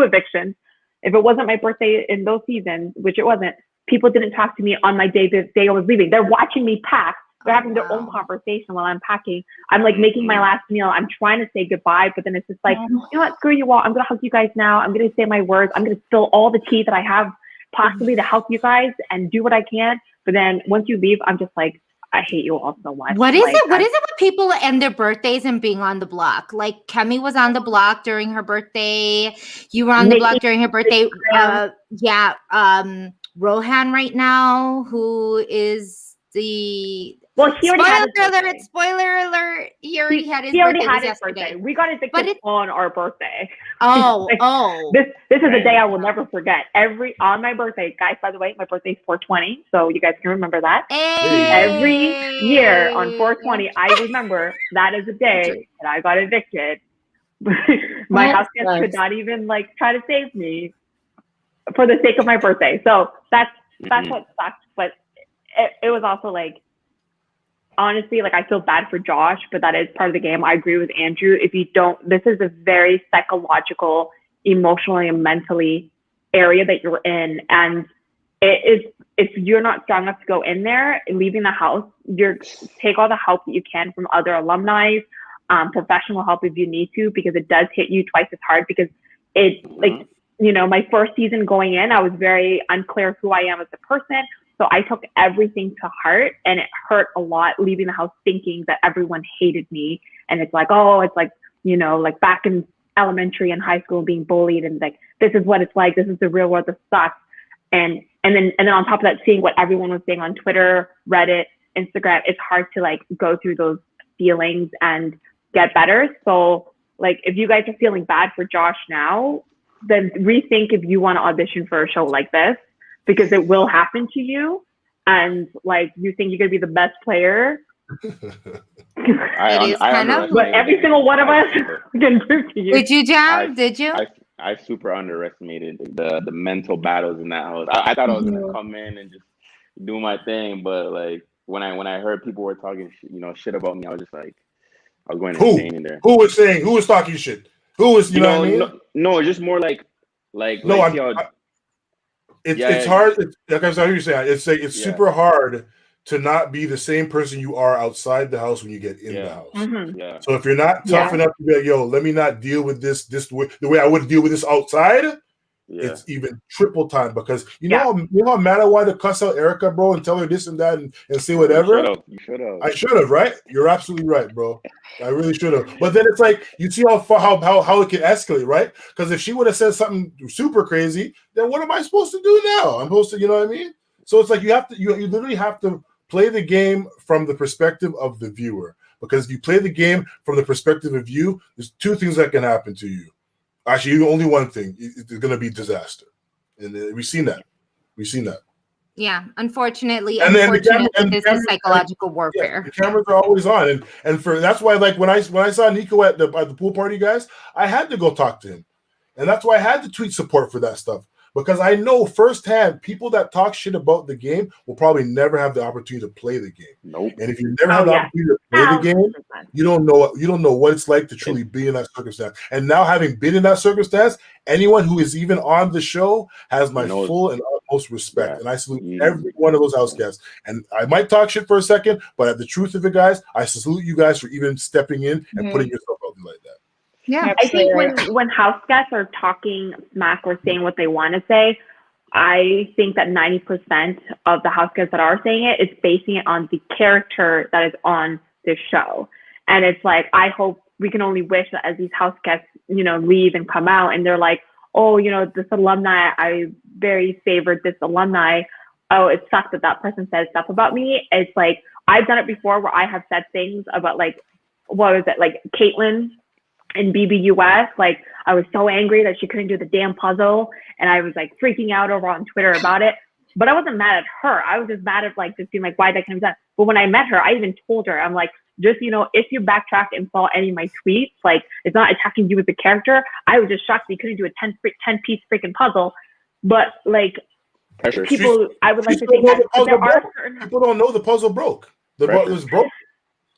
evictions, if it wasn't my birthday in those seasons, which it wasn't, people didn't talk to me on my day, the day I was leaving. They're watching me pack. They're having their own conversation while I'm packing. I'm like making my last meal. I'm trying to say goodbye, but then it's just like, you know what, screw you all. I'm going to hug you guys now. I'm going to say my words. I'm going to spill all the tea that I have possibly to help you guys and do what I can. But then once you leave, I'm just like, I hate you all so much. What is it? What is it with people and their birthdays and being on the block? Like Kemi was on the block during her birthday. You were on the block during her birthday. Rohan right now, who is the spoiler alert. He already had his birthday. We got evicted on our birthday. This is a day I will never forget. On my birthday, guys, by the way, my birthday is 4/20, so you guys can remember that. Every year on 4/20, I remember that is a day that I got evicted. My house guest could not even like try to save me for the sake of my birthday. So that's what sucked. But it was also like, honestly, like I feel bad for Josh, but that is part of the game. I agree with Andrew. If you don't, this is a very psychological, emotionally and mentally area that you're in. And it is, if you're not strong enough to go in there, leaving the house, take all the help that you can from other alumni, professional help if you need to, because it does hit you twice as hard, because it like, you know, my first season going in, I was very unclear of who I am as a person. So I took everything to heart, and it hurt a lot leaving the house thinking that everyone hated me. And it's like, oh, it's like, you know, like back in elementary and high school being bullied, and like, this is what it's like. This is the real world. This sucks. And then on top of that, seeing what everyone was saying on Twitter, Reddit, Instagram, it's hard to like go through those feelings and get better. So like, if you guys are feeling bad for Josh now, then rethink if you want to audition for a show like this, because it will happen to you. And like, you think you're going to be the best player. But every single one of us can prove to you. Did you, Jam? Did you? I super underestimated the mental battles in that house. I thought I was going to come in and just do my thing. But like, when I heard people were talking, shit about me, I was just like, I was going insane in there. Who was talking shit? Who was, you know what I mean? No, it's just more like it's hard. Like I hear you saying, it's super hard to not be the same person you are outside the house when you get in the house. Mm-hmm. Yeah. So if you're not tough enough to be like, yo, let me not deal with this the way I would deal with this outside, it's even triple time, because you know how mad I wanted to cuss out Erica, bro, and tell her this and that and say whatever. You should have. I should have, right? You're absolutely right, bro. I really should have. But then it's like, you see how it can escalate, right? Because if she would have said something super crazy, then what am I supposed to do now? I'm supposed to, you know what I mean? So it's like, you literally have to play the game from the perspective of the viewer, because if you play the game from the perspective of you, there's 2 things that can happen to you. Actually, only one thing. It's going to be disaster. And we've seen that. Yeah, unfortunately, this is psychological warfare. The cameras are always on, and that's why, like, when I saw Nico at the pool party, guys, I had to go talk to him, and that's why I had to tweet support for that stuff, because I know firsthand people that talk shit about the game will probably never have the opportunity to play the game. Nope. And if you never have the opportunity to play the game, you don't know what it's like to truly be in that circumstance. And now, having been in that circumstance, anyone who is even on the show has my full and utmost respect, and I salute every one of those house guests. And I might talk shit for a second, but the truth of it, guys, I salute you guys for even stepping in and putting yourself out there like that. Yeah, I think when house guests are talking smack or saying what they want to say, I think that 90% of the house guests that are saying it is basing it on the character that is on the show. And it's like, I hope we can only wish that as these house guests, you know, leave and come out and they're like, oh, you know, this alumni, I very favored this alumni. Oh, it sucks that that person said stuff about me. It's like, I've done it before where I have said things about like, what was it? Like Caitlin in BBUS, like I was so angry that she couldn't do the damn puzzle. And I was like freaking out over on Twitter about it. But I wasn't mad at her. I was just mad at like just being like, why that can be done. But when I met her, I even told her, I'm like, just, you know, if you backtrack and saw any of my tweets, like it's not attacking you as a character. I was just shocked that you couldn't do a 10-piece freaking puzzle. But like people, I would like to think that there are certain people don't know the puzzle broke. The puzzle was broke.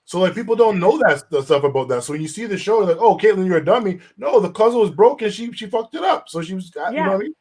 So like people don't know the stuff about that. So when you see the show, like, oh, Caitlin, you're a dummy. No, the puzzle was broken. She fucked it up. So she was, you know what I mean?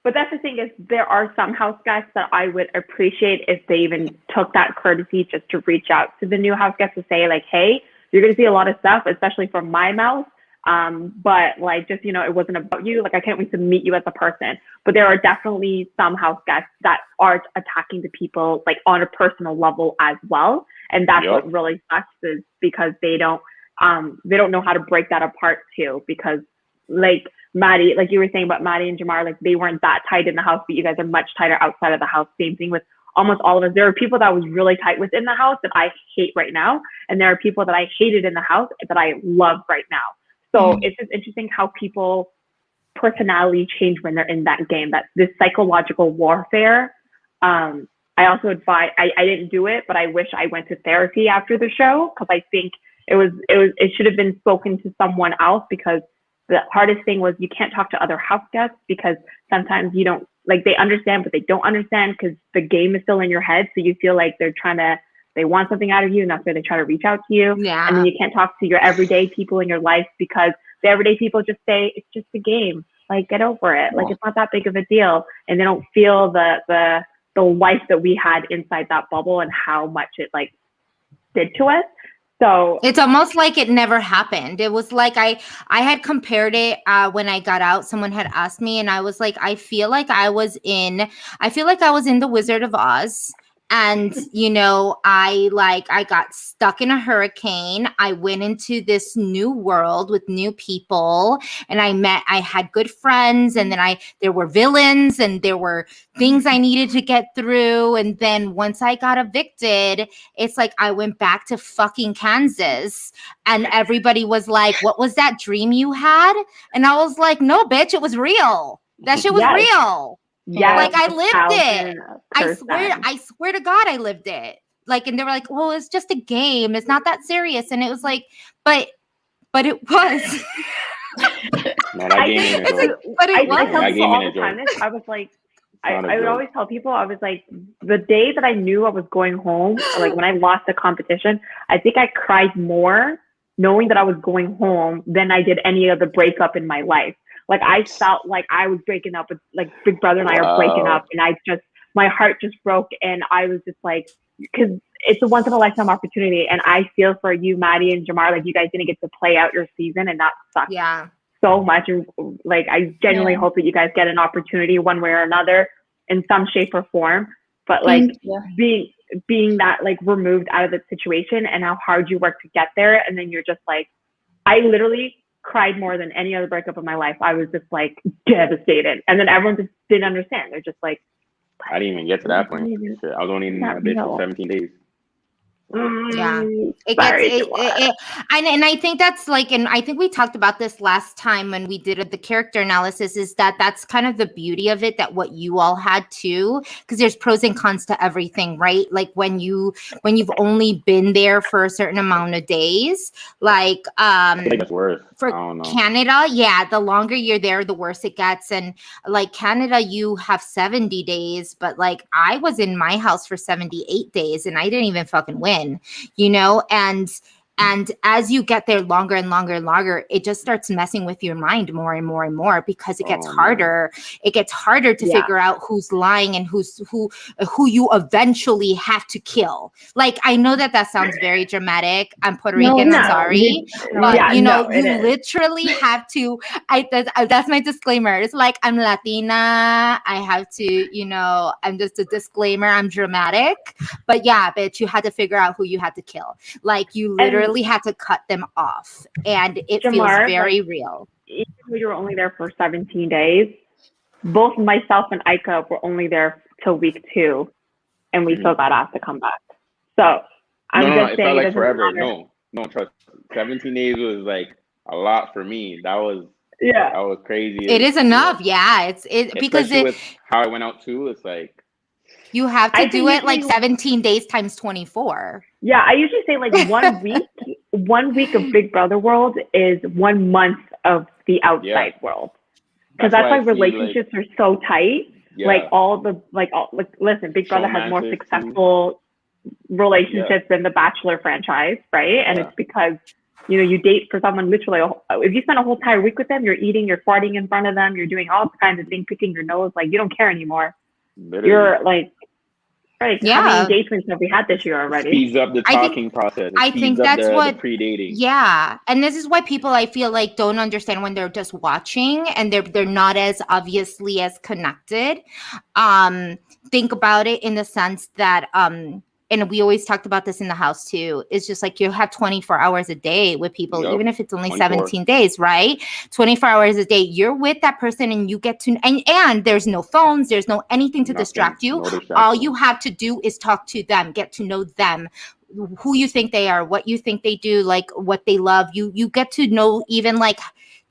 But that's the thing is there are some house guests that I would appreciate if they even took that courtesy just to reach out to the new house guests to say like, hey, you're going to see a lot of stuff, especially from my mouth. But like, just, you know, it wasn't about you. Like, I can't wait to meet you as a person. But there are definitely some house guests that are attacking the people like on a personal level as well. And that's what really sucks is because they don't know how to break that apart too. Because like Maddie, like you were saying about Maddie and Jamar, like they weren't that tight in the house, but you guys are much tighter outside of the house. Same thing with almost all of us. There are people that I was really tight with in the house that I hate right now. And there are people that I hated in the house that I love right now. So it's just interesting how people personality change when they're in that game. That's this psychological warfare. I also advise, I didn't do it, but I wish I went to therapy after the show because I think it should have been spoken to someone else because the hardest thing was you can't talk to other house guests because sometimes you don't, like they understand, but they don't understand because the game is still in your head. So you feel like they want something out of you and that's why they try to reach out to you. Yeah. And then you can't talk to your everyday people in your life because the everyday people just say, it's just a game. Like, get over it. Like, it's not that big of a deal. And they don't feel the life that we had inside that bubble and how much it like did to us. So it's almost like it never happened. It was like I had compared it when I got out. Someone had asked me, and I was like, I feel like I was in the Wizard of Oz. And, you know, I got stuck in a hurricane. I went into this new world with new people and I had good friends and then there were villains and there were things I needed to get through. And then once I got evicted, it's like I went back to fucking Kansas and everybody was like, what was that dream you had? And I was like, no, bitch, it was real. That shit was real. Yeah, like I lived it. I swear to God, I lived it. Like, and they were like, "Well, it's just a game. It's not that serious." And it was like, but it was. I was like, I would always tell people, I was like, the day that I knew I was going home, like when I lost the competition, I think I cried more knowing that I was going home than I did any other breakup in my life. Like I felt like I was breaking up with like Big Brother and I are breaking up and my heart just broke and I was just like, because it's a once in a lifetime opportunity and I feel for you, Maddie and Jamar, like you guys didn't get to play out your season and that sucks so much. And like, I genuinely hope that you guys get an opportunity one way or another in some shape or form, but like being that like removed out of the situation and how hard you work to get there. And then you're just like, I literally cried more than any other breakup in my life. I was just like devastated. And then everyone just didn't understand. They're just like, I didn't even get to that point. Shit, I was only in that bitch for 17 days. Yeah, and I think that's like, and I think we talked about this last time when we did the character analysis, is that's kind of the beauty of it, that what you all had too, because there's pros and cons to everything, right? Like when you've only been there for a certain amount of days, like I think it's worse. For Canada, the longer you're there, the worse it gets. And like Canada, you have 70 days, but like I was in my house for 78 days and I didn't even fucking win, you know? And And as you get there longer and longer and longer, it just starts messing with your mind more and more and more, because it gets harder. It gets harder to figure out who's lying and who you eventually have to kill. Like, I know that sounds very dramatic. I'm Puerto Rican, I'm sorry. But you literally have to, that's my disclaimer. It's like, I'm Latina. I have to, I'm just a disclaimer. I'm dramatic. But yeah, bitch, you had to figure out who you had to kill. Like, you literally had to cut them off, and it JAMAR, feels very real. Even though you were only there for 17 days, both myself and Ika were only there till week 2, and we still got asked to come back. So I'm just saying, it felt like forever. No, trust. 17 days was like a lot for me. That was crazy. It is enough. Yeah, because with how I went out too. It's like, you have to do it like 17 days times 24. Yeah, I usually say like 1 week. 1 week of Big Brother world is 1 month of the outside world. Because that's why relationships are so tight. Like listen, Big Brother has more successful relationships than the Bachelor franchise, right? And it's because you date for someone literally. If you spend a whole entire week with them, you're eating, you're farting in front of them, you're doing all kinds of things, picking your nose, like you don't care anymore. Literally. You're like, right? How many engagements have we had this year already? Speeds up the talking process. I think that's what the pre-dating. Yeah, and this is why people, I feel like, don't understand when they're just watching and they're not as obviously as connected. Think about it in the sense that and we always talked about this in the house too. It's just like you have 24 hours a day with people, even if it's only 17 days, right? 24 hours a day, you're with that person and you get to, and there's no phones, there's no anything to distract you. All you have to do is talk to them, get to know them, who you think they are, what you think they do, like what they love. You get to know even like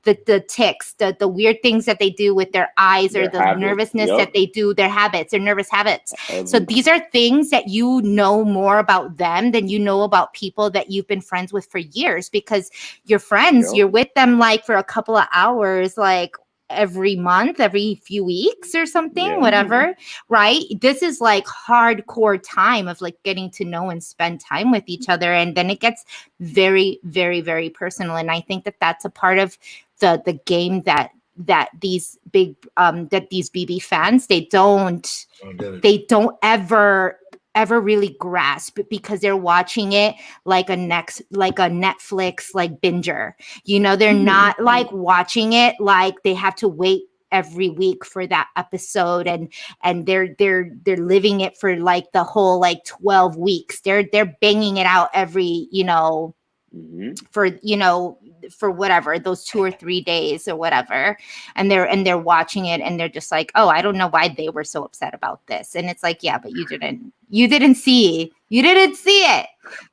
the tics, the weird things that they do with their eyes, or the nervousness that they do, their habits, their nervous habits. So these are things that you know more about them than you know about people that you've been friends with for years, because you're friends, you're with them like for a couple of hours, like every month, every few weeks or something, whatever, right? This is like hardcore time of like getting to know and spend time with each other. And then it gets very, very, very personal. And I think that that's a part of the game that these big that these BB fans, they don't ever really grasp, because they're watching it like a Netflix like binger. They're not like watching it like they have to wait every week for that episode, and they're living it for like the whole like 12 weeks. They're banging it out every for whatever, those 2 or 3 days or whatever, and they're watching it and they're just like, oh, I don't know why they were so upset about this. And it's like, yeah, but you didn't see it.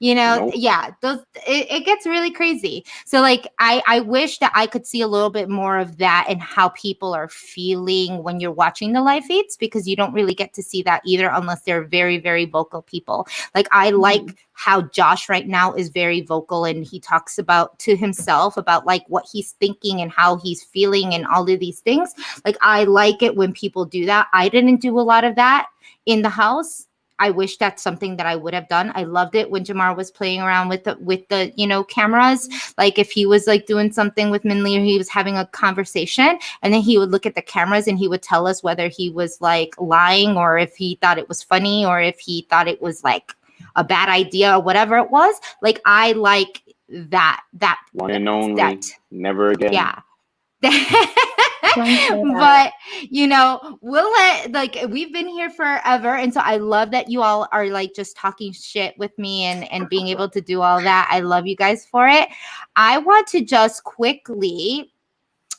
Nope. It gets really crazy. So like I wish that I could see a little bit more of that and how people are feeling when you're watching the live feeds, because you don't really get to see that either unless they're very, very vocal people. Like I like how Josh right now is very vocal, and he talks about to himself about like what he's thinking and how he's feeling and all of these things. Like I like it when people do that. I didn't do a lot of that in the house. I wish that's something that I would have done. I loved it when Jamar was playing around with the cameras. Like if he was like doing something with Minley, or he was having a conversation, and then he would look at the cameras and he would tell us whether he was like lying, or if he thought it was funny, or if he thought it was like a bad idea or whatever it was. Like I like that one and only, never again. Yeah. But we'll we've been here forever, and so I love that you all are like just talking shit with me and being able to do all that. I love you guys for it. I want to just quickly,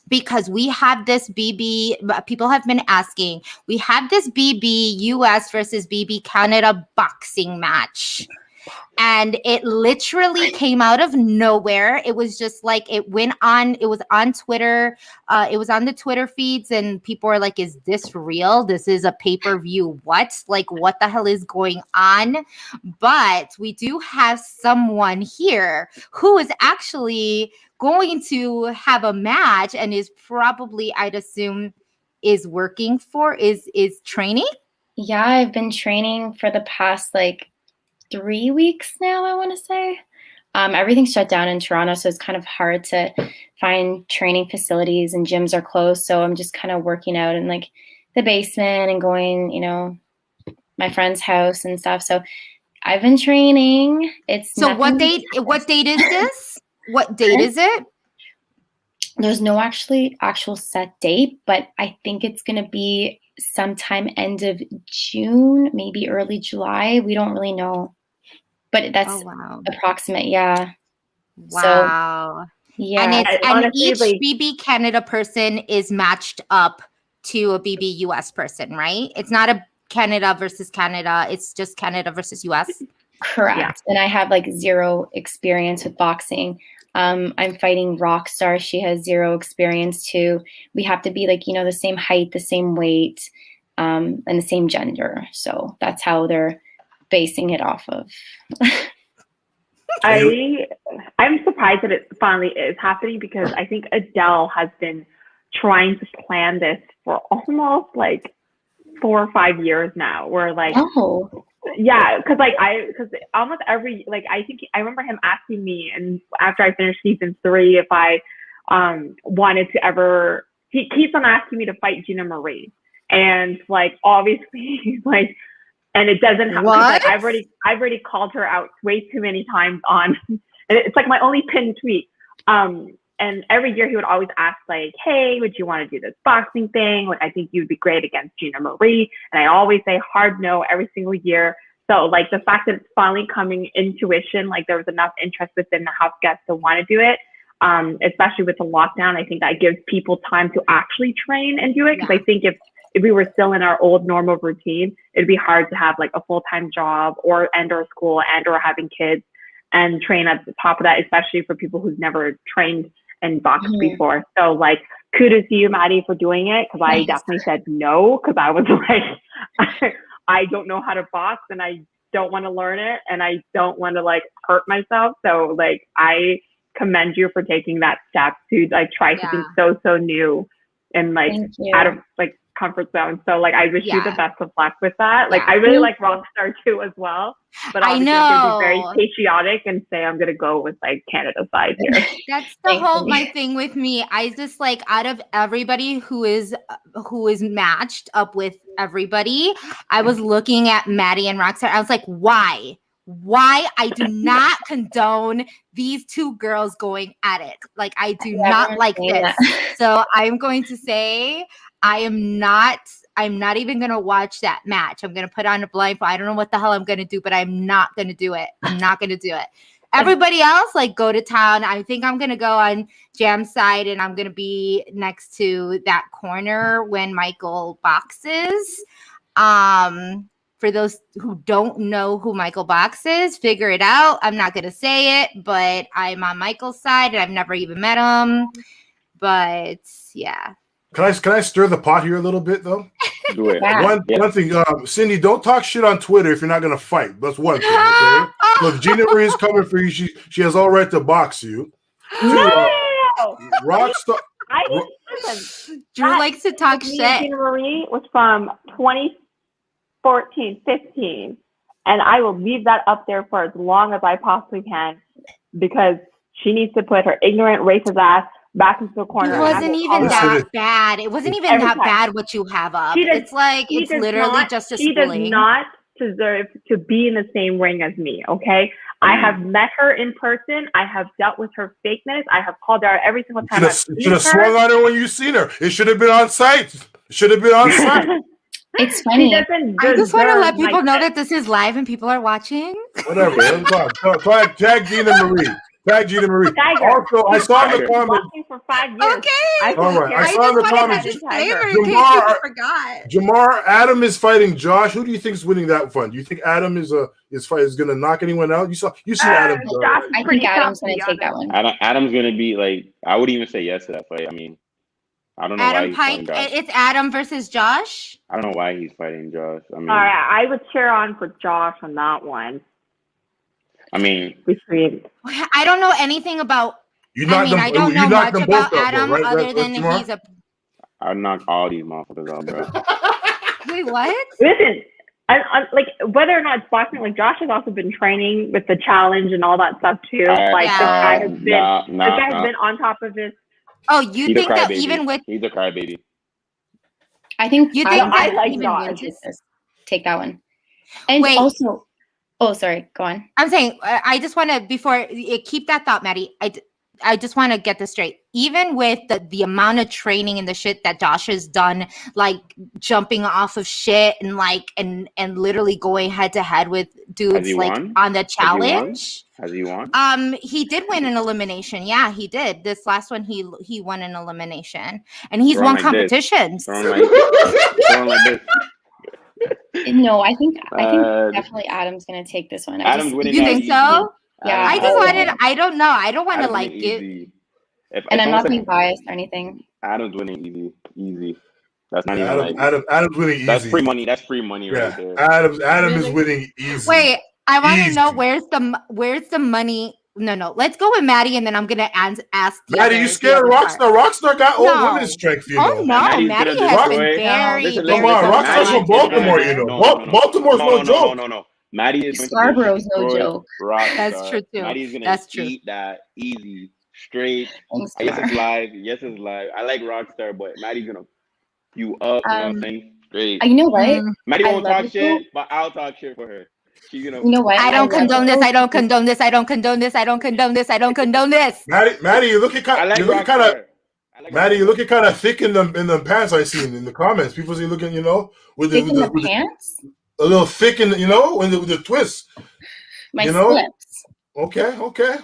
because we have this BB, people have been asking, we have this BB US versus BB Canada boxing match. And it literally came out of nowhere. It was just like, it was on Twitter. It was on the Twitter feeds, and people were like, is this real? This is a pay-per-view. What? Like, what the hell is going on? But we do have someone here who is actually going to have a match, and is probably, I'd assume, is training. Yeah, I've been training for the past 3 weeks now, I want to say. Everything's shut down in Toronto, so it's kind of hard to find training facilities, and gyms are closed. So I'm just kind of working out in like the basement and going, you know, my friend's house and stuff. So I've been training. It's so what date is this? What date is it? There's no actual set date, but I think it's going to be sometime end of June, maybe early July. We don't really know, but that's approximate. Yeah. Wow. So, yeah. And honestly, each like, BB Canada person is matched up to a BB US person, right? It's not a Canada versus Canada. It's just Canada versus US. Correct. Yeah. And I have like zero experience with boxing. I'm fighting Rockstar. She has zero experience too. We have to be like, you know, the same height, the same weight, and the same gender. So that's how they're basing it off of. I'm surprised that it finally is happening, because I think Adele has been trying to plan this for almost like 4 or 5 years now. Where like, yeah, because almost every, like, I think I remember him asking me, and after I finished season 3, if I wanted to ever. He keeps on asking me to fight Gina Marie, and like obviously he's like. And it doesn't happen. Like, I've already called her out way too many times on, and it's like my only pinned tweet. And every year he would always ask like, "Hey, would you want to do this boxing thing? Like, I think you'd be great against Gina Marie." And I always say hard no every single year. So like the fact that it's finally coming intuition, like there was enough interest within the house guests to want to do it, especially with the lockdown. I think that gives people time to actually train and do it, because I think if we were still in our old normal routine, it'd be hard to have like a full-time job or school or having kids and train at the top of that, especially for people who've never trained and boxed before. So like, kudos to you, Maddie, for doing it. Cause I definitely said no. Cause I was like, I don't know how to box, and I don't want to learn it, and I don't want to like hurt myself. So like, I commend you for taking that step to like try something so new and like out of like comfort zone. So like, I wish you the best of luck with that. Like, I really like Rockstar too as well, but obviously I'm gonna be very patriotic and say I'm gonna go with like Canada's side here. That's the whole my thing with me. I just like, out of everybody who is matched up with everybody, I was looking at Maddie and Rockstar. I was like, why? I do not condone these two girls going at it. Like, I do not like this. So I'm going to say I'm not even going to watch that match. I'm going to put on a blindfold. I don't know what the hell I'm going to do, but I'm not going to do it. I'm not going to do it. Everybody else, like, go to town. I think I'm going to go on Jam's side, and I'm going to be next to that corner when Michael boxes. For those who don't know who Michael Box is, figure it out. I'm not going to say it, but I'm on Michael's side, and I've never even met him. But yeah. Can I stir the pot here a little bit though? Do it. One thing, Cindy, don't talk shit on Twitter if you're not gonna fight. That's one thing, okay? So if Gina Marie's coming for you, she has all right to box you. No! Rockstar. Drew likes to talk shit. Gina Marie was from 2014, 15, and I will leave that up there for as long as I possibly can, because she needs to put her ignorant, racist ass back into the corner. It wasn't even that bad. It wasn't even that bad what you have up. It's like, it's literally just a schooling. She does not deserve to be in the same ring as me, okay? I have met her in person. I have dealt with her fakeness. I have called her out every single time. You should have swung on her when you seen her. It should have been on site. It's funny. I just want to let people know that this is live and people are watching. Whatever. Tag Gina Marie. Also, I saw in the comments. For 5 years. Okay. All right. I saw in the comments. Jamar, Adam is fighting Josh. Who do you think is winning that one? Do you think Adam is going to knock anyone out? You see Adam. I think Adam's going to take that one. Adam's going to be like, I would even say yes to that fight. I mean, I don't know Adam why he's fighting Josh. It's Adam versus Josh. I don't know why he's fighting Josh. I mean, all right, I would cheer on for Josh on that one. I mean, I don't know anything about. I don't know much about Adam other than he's a. I knocked all these motherfuckers out, bro. Wait, what? Listen, like whether or not it's boxing, like Josh has also been training with the challenge and all that stuff too. Like this guy has been on top of this. Oh, you think that even with he's a crybaby. I think you think I like Josh. Take that one. And also, oh, sorry, go on. I'm saying I just want to keep that thought, Maddie. I just want to get this straight. Even with the amount of training and the shit that Josh has done, like jumping off of shit and like and literally going head to head with dudes like on the challenge. Has he won? He did win an elimination. Yeah, he did. This last one, he won an elimination, and he's won competitions. Throwing like this. No, I think definitely Adam's gonna take this one. Adam's winning. You think so? Yeah, I just wanted. I don't know. I don't want to like it. And I'm not being biased or anything. Adam's winning easy. That's not even Adam's winning easy. That's free money. That's free money right there. Adam is winning easy. Wait, I want to know where's the money. No. Let's go with Maddie, and then I'm gonna ask. Maddie, you scared of Rockstar? Rockstar got old women's strength, you know. Oh no, Maddie has been very. Come on, Rockstar's from Baltimore, you know. Baltimore's no joke. No. Maddie is Scarborough's no joke. That's true too. Maddie's gonna eat that easy, straight. Yes, it's live. I like Rockstar, but Maddie's gonna you up. You know what I'm saying? Straight. You know what? Maddie won't talk shit, but I'll talk shit for her. You know what? I don't condone this. I don't condone this. I don't condone this. I don't condone this. I don't condone this. Maddie, you looking kind of. Maddie, you looking kind of thick in the pants. I seen in the comments. People say looking, you know, with the pants. A little thick in, you know, with the twists. My slips. Okay.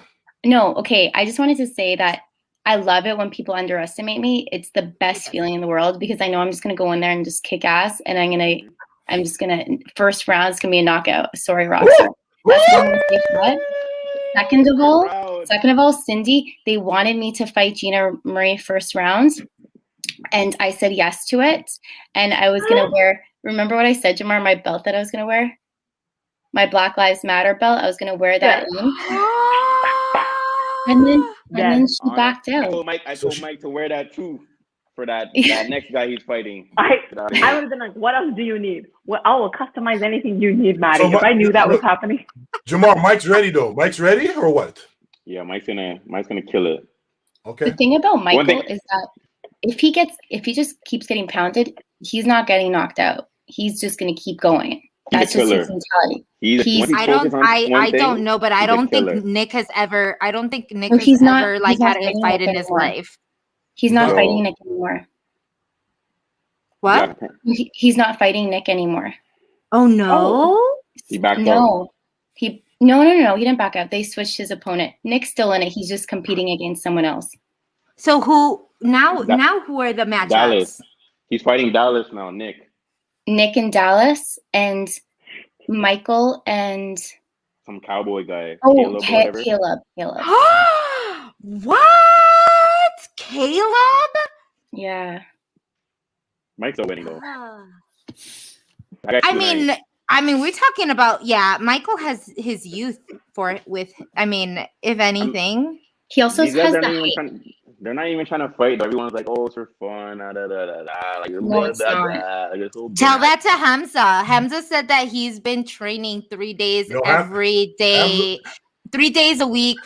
No, okay. I just wanted to say that I love it when people underestimate me. It's the best feeling in the world because I know I'm just gonna go in there and just kick ass, and I'm just gonna first round is gonna be a knockout. Sorry, Rockstar. Second of all, Cindy, they wanted me to fight Gina Marie first round, and I said yes to it. And I was gonna wear. Remember what I said, Jamar? My belt that I was gonna wear, my Black Lives Matter belt. I was gonna wear that in. And then she backed out. I told Mike to wear that too. For that next guy he's fighting. I would have been like, what else do you need? Well, I will customize anything you need, Maddie. If I knew that was happening. Jamar, Mike's ready though. Mike's ready or what? Yeah, Mike's gonna kill it. Okay. The thing about Michael is that if he just keeps getting pounded, he's not getting knocked out. He's just gonna keep going. That's just his mentality. I don't know, but I don't think Nick has ever had a fight in his life. He's not fighting Nick anymore. What? He's not fighting Nick anymore. Oh no! He backed out. No. He didn't back out. They switched his opponent. Nick's still in it. He's just competing against someone else. So who now who are the matchups? Dallas. He's fighting Dallas now, Nick. Nick and Dallas and Michael and some cowboy guy. Oh, Caleb. What? Caleb? Yeah. Mike's still winning though. I mean, we're talking about Michael has his youth if anything. He also has the they're not even trying to fight. Everyone's like, "Oh, it's for fun." Like, Tell that to Hamza. Hamza said that he's been training 3 days every day, 3 days a week.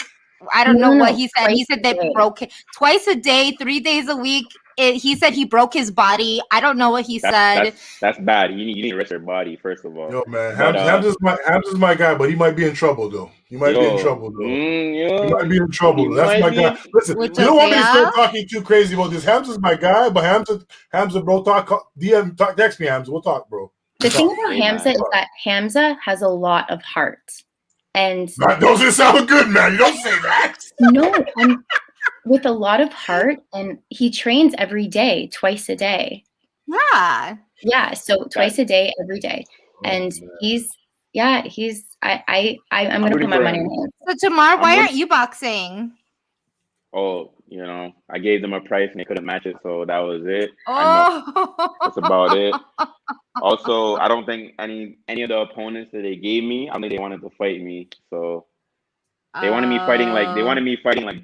I don't know what he said. He said that he broke it twice a day, 3 days a week. He said he broke his body. I don't know what he said. That's bad. You need to rest your body, first of all. Yo, man. Hamza's my guy, but he might be in trouble, though. He might be in trouble. That's my guy. Listen, you don't want me to start talking too crazy about this. Hamza's my guy, but Hamza, bro, text me, Hamza. We'll talk, bro. The thing about Hamza is that Hamza has a lot of heart. And that doesn't sound good, man. You don't say that. No, with a lot of heart, and he trains every day, twice a day. Yeah. So twice a day, every day, and I'm gonna put my money on him. So Jamar, why aren't you boxing? Oh, I gave them a price and they couldn't match it, so that was it. That's about it. Also, I don't think any of the opponents that they gave me, I think they wanted to fight me, so. They wanted me fighting like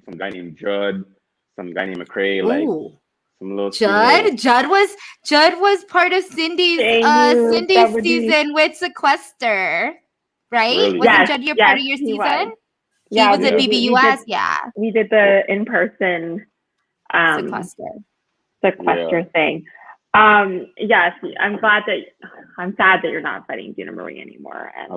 some guy named Judd, some guy named McCray, like Some little Judd was part of Cindy's season with Sequester, right? Really? Wasn't Judd part of your season? He was at BBUS. We did the in-person sequester thing. Yes, I'm sad that you're not fighting Gina Marie anymore. And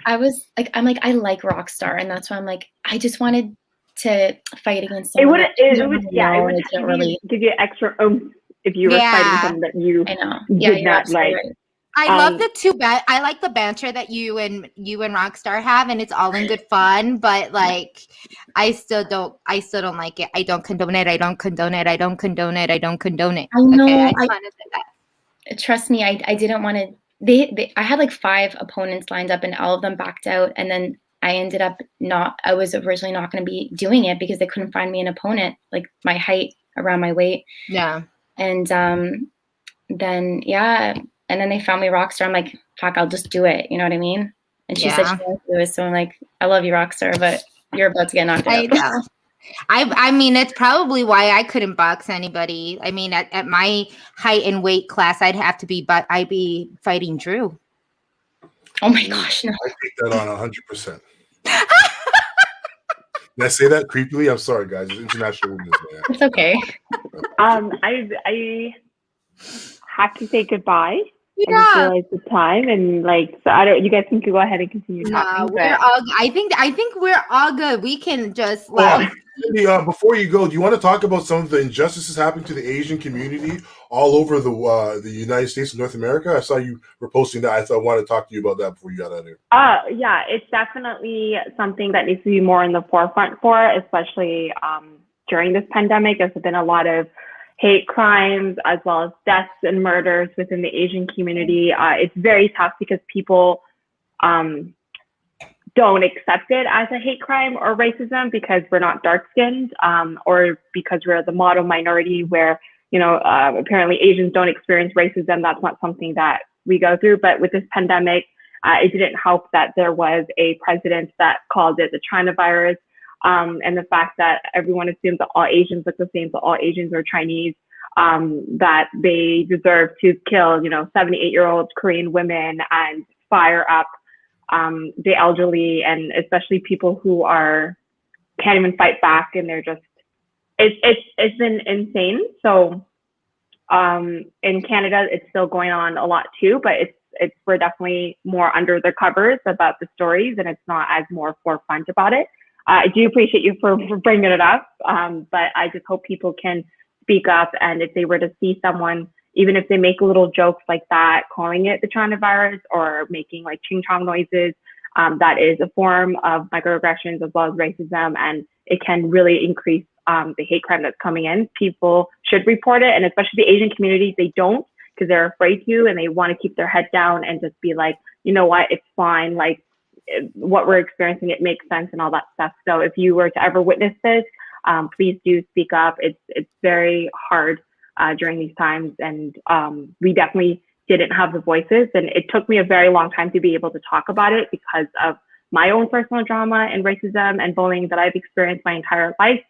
I was like, I like Rockstar, and that's why I'm like, I just wanted to fight against someone. It would really give you extra oomph if you were fighting someone that you did not like. Right. I love I like the banter that you and Rockstar have, and it's all in good fun, but like I still don't like it. I don't condone it. I don't condone it. I don't condone it. I don't condone it. I know. Okay, I just wanted to say that. Trust me, I didn't want to. I had like 5 opponents lined up, and all of them backed out, and then I ended up I was originally not going to be doing it because they couldn't find me an opponent like my height, around my weight. Yeah. And then they found me Rockstar. I'm like, fuck, I'll just do it. You know what I mean? And she said she wants to do it. So I'm like, I love you, Rockstar, but you're about to get knocked out. I know. I mean, it's probably why I couldn't box anybody. I mean, at my height and weight class, I'd be fighting Drew. Oh my gosh, no. I take that on 100%. Did I say that creepily? I'm sorry, guys. It's International Women's Day. It's okay. I have to say goodbye. Yeah. I just realized the time, and like, so I don't. You guys can go ahead and continue talking. We're all. I think we're all good. We can just like. Cindy, before you go, do you want to talk about some of the injustices happening to the Asian community all over the United States and North America? I saw you were posting that. I wanted to talk to you about that before you got out of here. Yeah, it's definitely something that needs to be more in the forefront for, especially during this pandemic. There's been a lot of hate crimes as well as deaths and murders within the Asian community. It's very tough because people don't accept it as a hate crime or racism because we're not dark-skinned, or because we're the model minority where, apparently Asians don't experience racism. That's not something that we go through. But with this pandemic, it didn't help that there was a president that called it the China virus. And the fact that everyone assumes that all Asians look the same, so all Asians are Chinese, that they deserve to kill, 78-year-old Korean women and fire up the elderly, and especially people who can't even fight back, and they're just, it's been insane. So in Canada, it's still going on a lot too, but we're definitely more under the covers about the stories, and it's not as more forefront about it. I do appreciate you for bringing it up, but I just hope people can speak up, and if they were to see someone, even if they make little jokes like that, calling it the China virus or making like ching chong noises, that is a form of microaggressions as well as racism, and it can really increase the hate crime that's coming in. People should report it, and especially the Asian community, they don't, because they're afraid to, and they want to keep their head down and just be like, you know what, it's fine, like what we're experiencing, it makes sense and all that stuff. So if you were to ever witness this, please do speak up. It's very hard during these times, and we definitely didn't have the voices, and it took me a very long time to be able to talk about it because of my own personal drama and racism and bullying that I've experienced my entire life.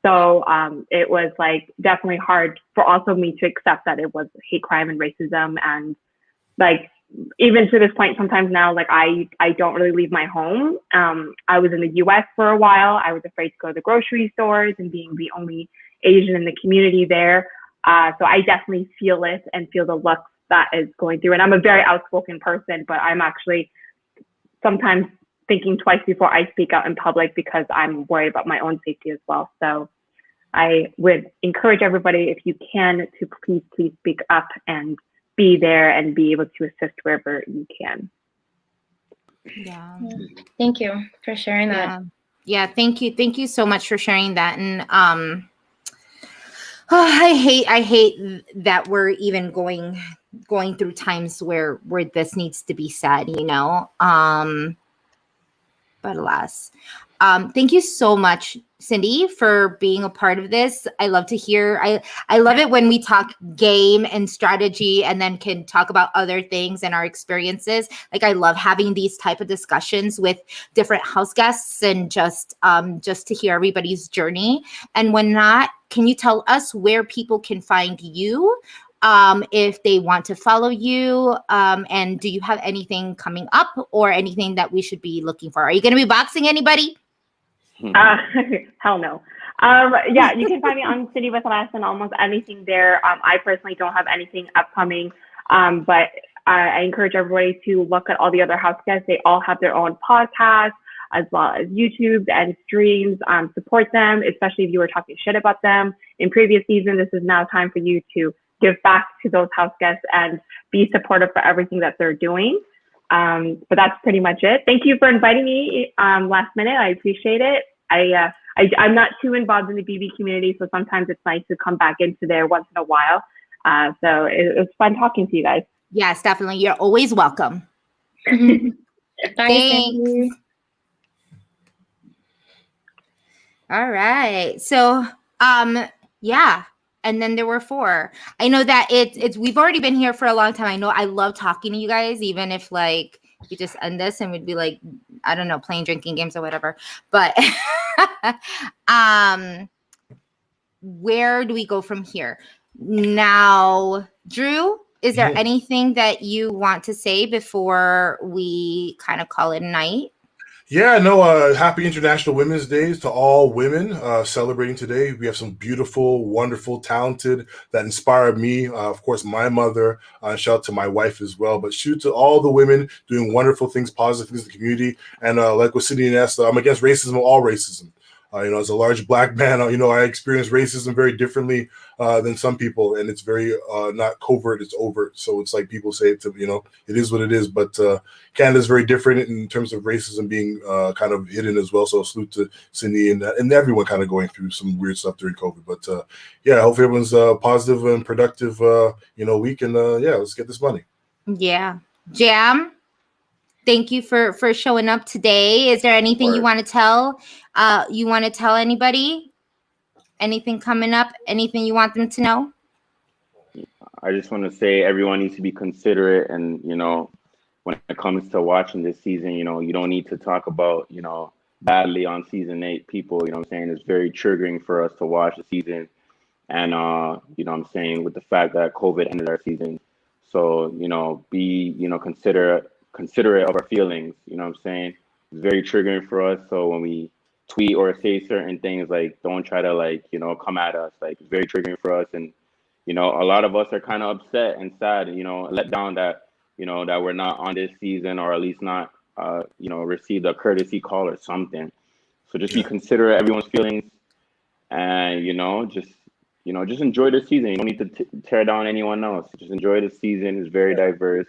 So it was like definitely hard for also me to accept that it was hate crime and racism, and like even to this point, sometimes now, like I don't really leave my home. I was in the US for a while. I was afraid to go to the grocery stores, and being the only Asian in the community there. So I definitely feel it and feel the looks that is going through. And I'm a very outspoken person, but I'm actually sometimes thinking twice before I speak out in public because I'm worried about my own safety as well. So I would encourage everybody, if you can, to please speak up and be there and be able to assist wherever you can. Yeah. Thank you for sharing that. Yeah. Thank you so much for sharing that. And I hate that we're even going through times where this needs to be said, but alas. Thank you so much, Cindy, for being a part of this. I love to hear. I love it when we talk game and strategy and then can talk about other things and our experiences. Like, I love having these type of discussions with different house guests and just to hear everybody's journey. And when not, can you tell us where people can find you? If they want to follow you, and do you have anything coming up or anything that we should be looking for? Are you going to be boxing anybody? Hell no. Yeah, you can find me on City with Less and almost anything there. I personally don't have anything upcoming, but I encourage everybody to look at all the other house guests. They all have their own podcasts as well as YouTube and streams. Support them, especially if you were talking shit about them in previous season. This is now time for you to give back to those house guests and be supportive for everything that they're doing. But that's pretty much it. Thank you for inviting me last minute. I appreciate it. I'm not too involved in the BB community, so sometimes it's nice to come back into there once in a while. So it was fun talking to you guys. Yes, definitely. You're always welcome. Thanks. All right. So, yeah. And then there were 4. I know that it's we've already been here for a long time. I know I love talking to you guys, even if like we just end this and we'd be like, I don't know, playing drinking games or whatever. But where do we go from here? Now, Drew, is there anything that you want to say before we kind of call it a night? Yeah, no, happy International Women's Day to all women celebrating today. We have some beautiful, wonderful, talented that inspired me. Of course, my mother, shout out to my wife as well, but shoot to all the women doing wonderful things, positive things in the community. And like with Cindy and Esther, I'm against racism, all racism. As a large Black man, I experience racism very differently than some people, and it's very not covert, it's overt. So it's like people say it is what it is. But Canada's very different in terms of racism being kind of hidden as well. So salute to Cindy and everyone kind of going through some weird stuff during COVID. But yeah, hopefully everyone's positive and productive, week. And yeah, let's get this money. Yeah. Jam, thank you for showing up today. Is there anything you want to tell? You want to tell anybody? Anything coming up? Anything you want them to know? I just want to say everyone needs to be considerate, and when it comes to watching this season, you don't need to talk about badly on season 8 people. I'm saying it's very triggering for us to watch the season, and I'm saying with the fact that COVID ended our season, so be considerate of our feelings. I'm saying it's very triggering for us. So when we tweet or say certain things, like don't try to come at us. Like it's very triggering for us, and a lot of us are kind of upset and sad, let down that that we're not on this season, or at least not received a courtesy call or something. So just be considerate of everyone's feelings, and just enjoy the season. You don't need to tear down anyone else. Just enjoy the season. It's very diverse,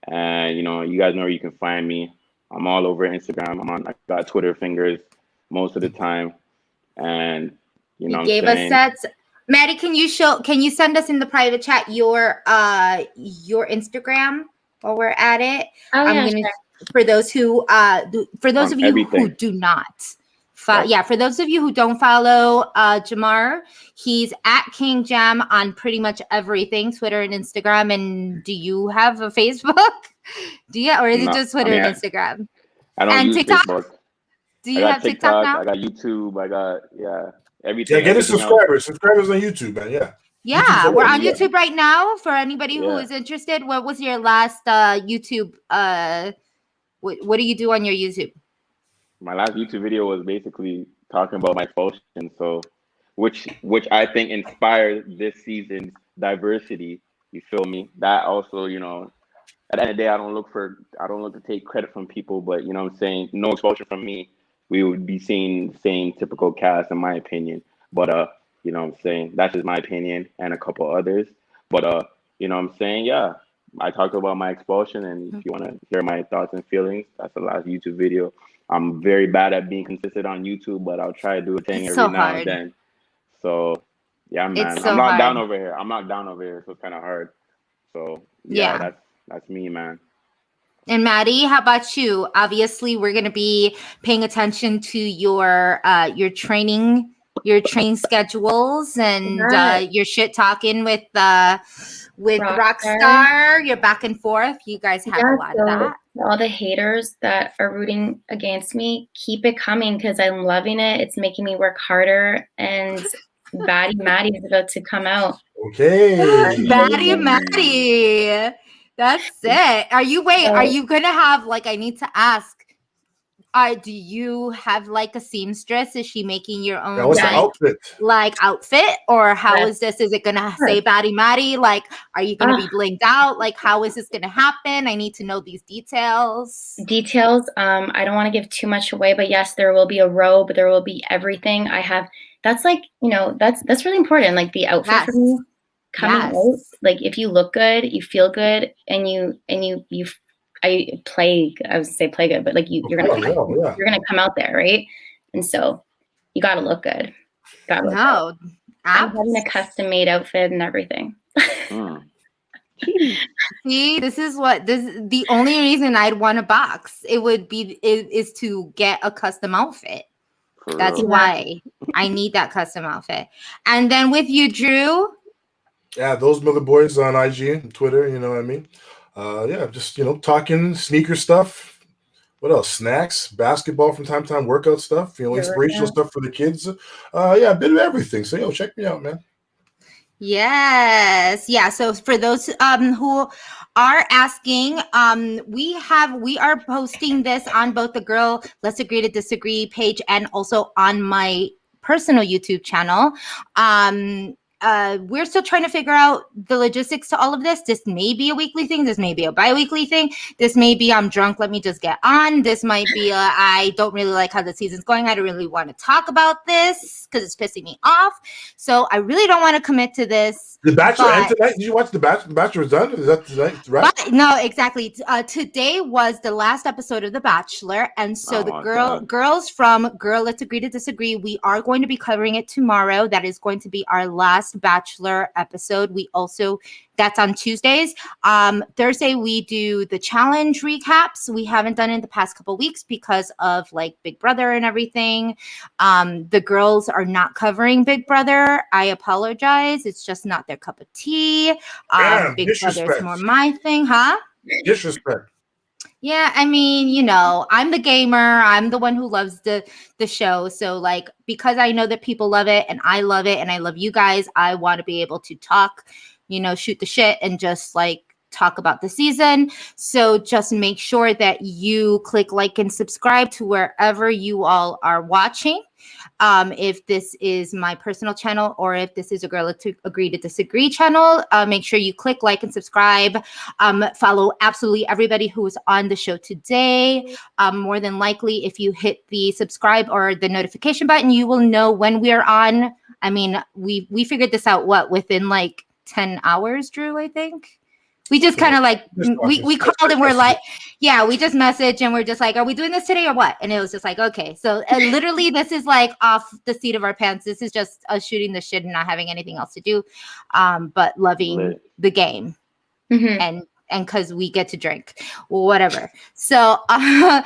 and you guys know where you can find me. I'm all over Instagram. I got Twitter fingers most of the time, and you gave us sets. Maddie, can you send us in the private chat your Instagram while we're at it? For those who for those of you who do not for those of you who don't follow Jamar, he's at King Jam on pretty much everything, Twitter and Instagram. And do you have a Facebook? Or is it just Twitter and Instagram? I don't use TikTok? Facebook. Do you have TikTok now? I got YouTube. I got everything. Yeah, get us subscribers. Subscribers on YouTube, man. Yeah. Yeah, we're on YouTube right now. For anybody who is interested, what was your last YouTube? What do you do on your YouTube? My last YouTube video was basically talking about my expulsion. So, which I think inspired this season's diversity. You feel me? That also, at the end of the day, I don't look to take credit from people, but what I'm saying, no exposure from me, we would be seeing the same typical cast, in my opinion. But what I'm saying, that's just my opinion and a couple others. But what I'm saying, yeah, I talked about my expulsion, and if you want to hear my thoughts and feelings, that's the last YouTube video. I'm very bad at being consistent on YouTube, but I'll try to do a thing every now and then. So yeah, man, I'm not down over here. So it's kind of hard. So yeah, that's me, man. And Maddie, how about you? Obviously, we're going to be paying attention to your training schedules and your shit talking with Rockstar. You're back and forth. You guys have a lot of that. All the haters that are rooting against me, keep it coming because I'm loving it. It's making me work harder, and Batty Maddie is about to come out. Okay. Batty Maddie. That's it. Are you gonna have, like, I need to ask, do you have like a seamstress? Is she making your own outfit? Or how is this? Is it gonna say Batty Maddie? Like, are you gonna be blinged out? Like, how is this gonna happen? I need to know these details. I don't want to give too much away, but yes, there will be a robe, there will be everything. That's like, that's really important. Like the outfit for me coming out, like if you look good, you feel good, and I would say play good, but like you're gonna come out there, right? And so you gotta look good. I'm having a custom made outfit and everything. See, the only reason I'd want a box. It would be is to get a custom outfit. That's why I need that custom outfit. And then with you, Drew. Yeah, those mother boys on IG and Twitter, you know what I mean? Just, talking sneaker stuff. What else? Snacks, basketball from time to time, workout stuff, inspirational stuff for the kids. A bit of everything. So, check me out, man. Yes. Yeah. So for those who are asking, we are posting this on both the Girl Let's Agree to Disagree page and also on my personal YouTube channel. We're still trying to figure out the logistics to all of this. This may be a weekly thing. This may be a bi-weekly thing. This may be I'm drunk, let me just get on. This might be I don't really like how the season's going. I don't really want to talk about this because it's pissing me off. So I really don't want to commit to this. The Bachelor and tonight? Did you watch The Bachelor? The Bachelor was done? Is that tonight? Right? No, exactly. Today was the last episode of The Bachelor. And so girls from Girl Let's Agree to Disagree, we are going to be covering it tomorrow. That is going to be our last Bachelor episode. That's on Tuesdays. Thursday, we do the challenge recaps. We haven't done it in the past couple weeks because of like Big Brother and everything. The girls are not covering Big Brother. I apologize. It's just not their cup of tea. Big Brother's more my thing, huh? Disrespect. Yeah, I mean, I'm the gamer. I'm the one who loves the show. So like, because I know that people love it and I love you guys, I want to be able to talk, shoot the shit and just like talk about the season. So just make sure that you click like and subscribe to wherever you all are watching. If this is my personal channel or if this is a Girl Let's Agree to Disagree channel, make sure you click like and subscribe. Follow absolutely everybody who is on the show today. More than likely, if you hit the subscribe or the notification button, you will know when we are on. I mean, we figured this out, within like 10 hours, Drew, I think. We just kind of like, we called and we're like, we just messaged and we're just like, are we doing this today or what? And it was just like, okay. So literally this is like off the seat of our pants. This is just us shooting the shit and not having anything else to do, but loving the game. And because we get to drink, whatever. So I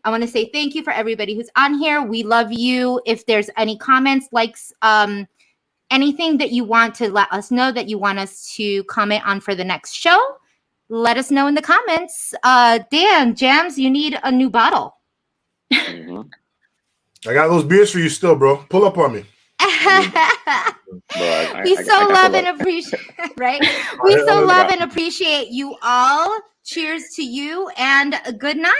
want to say thank you for everybody who's on here. We love you. If there's any comments, likes, anything that you want to let us know that you want us to comment on for the next show, let us know in the comments. Dan, Jams, you need a new bottle. I got those beers for you still, bro. Pull up on me. We so love and appreciate, right? We so love and appreciate you all. Cheers to you and good night.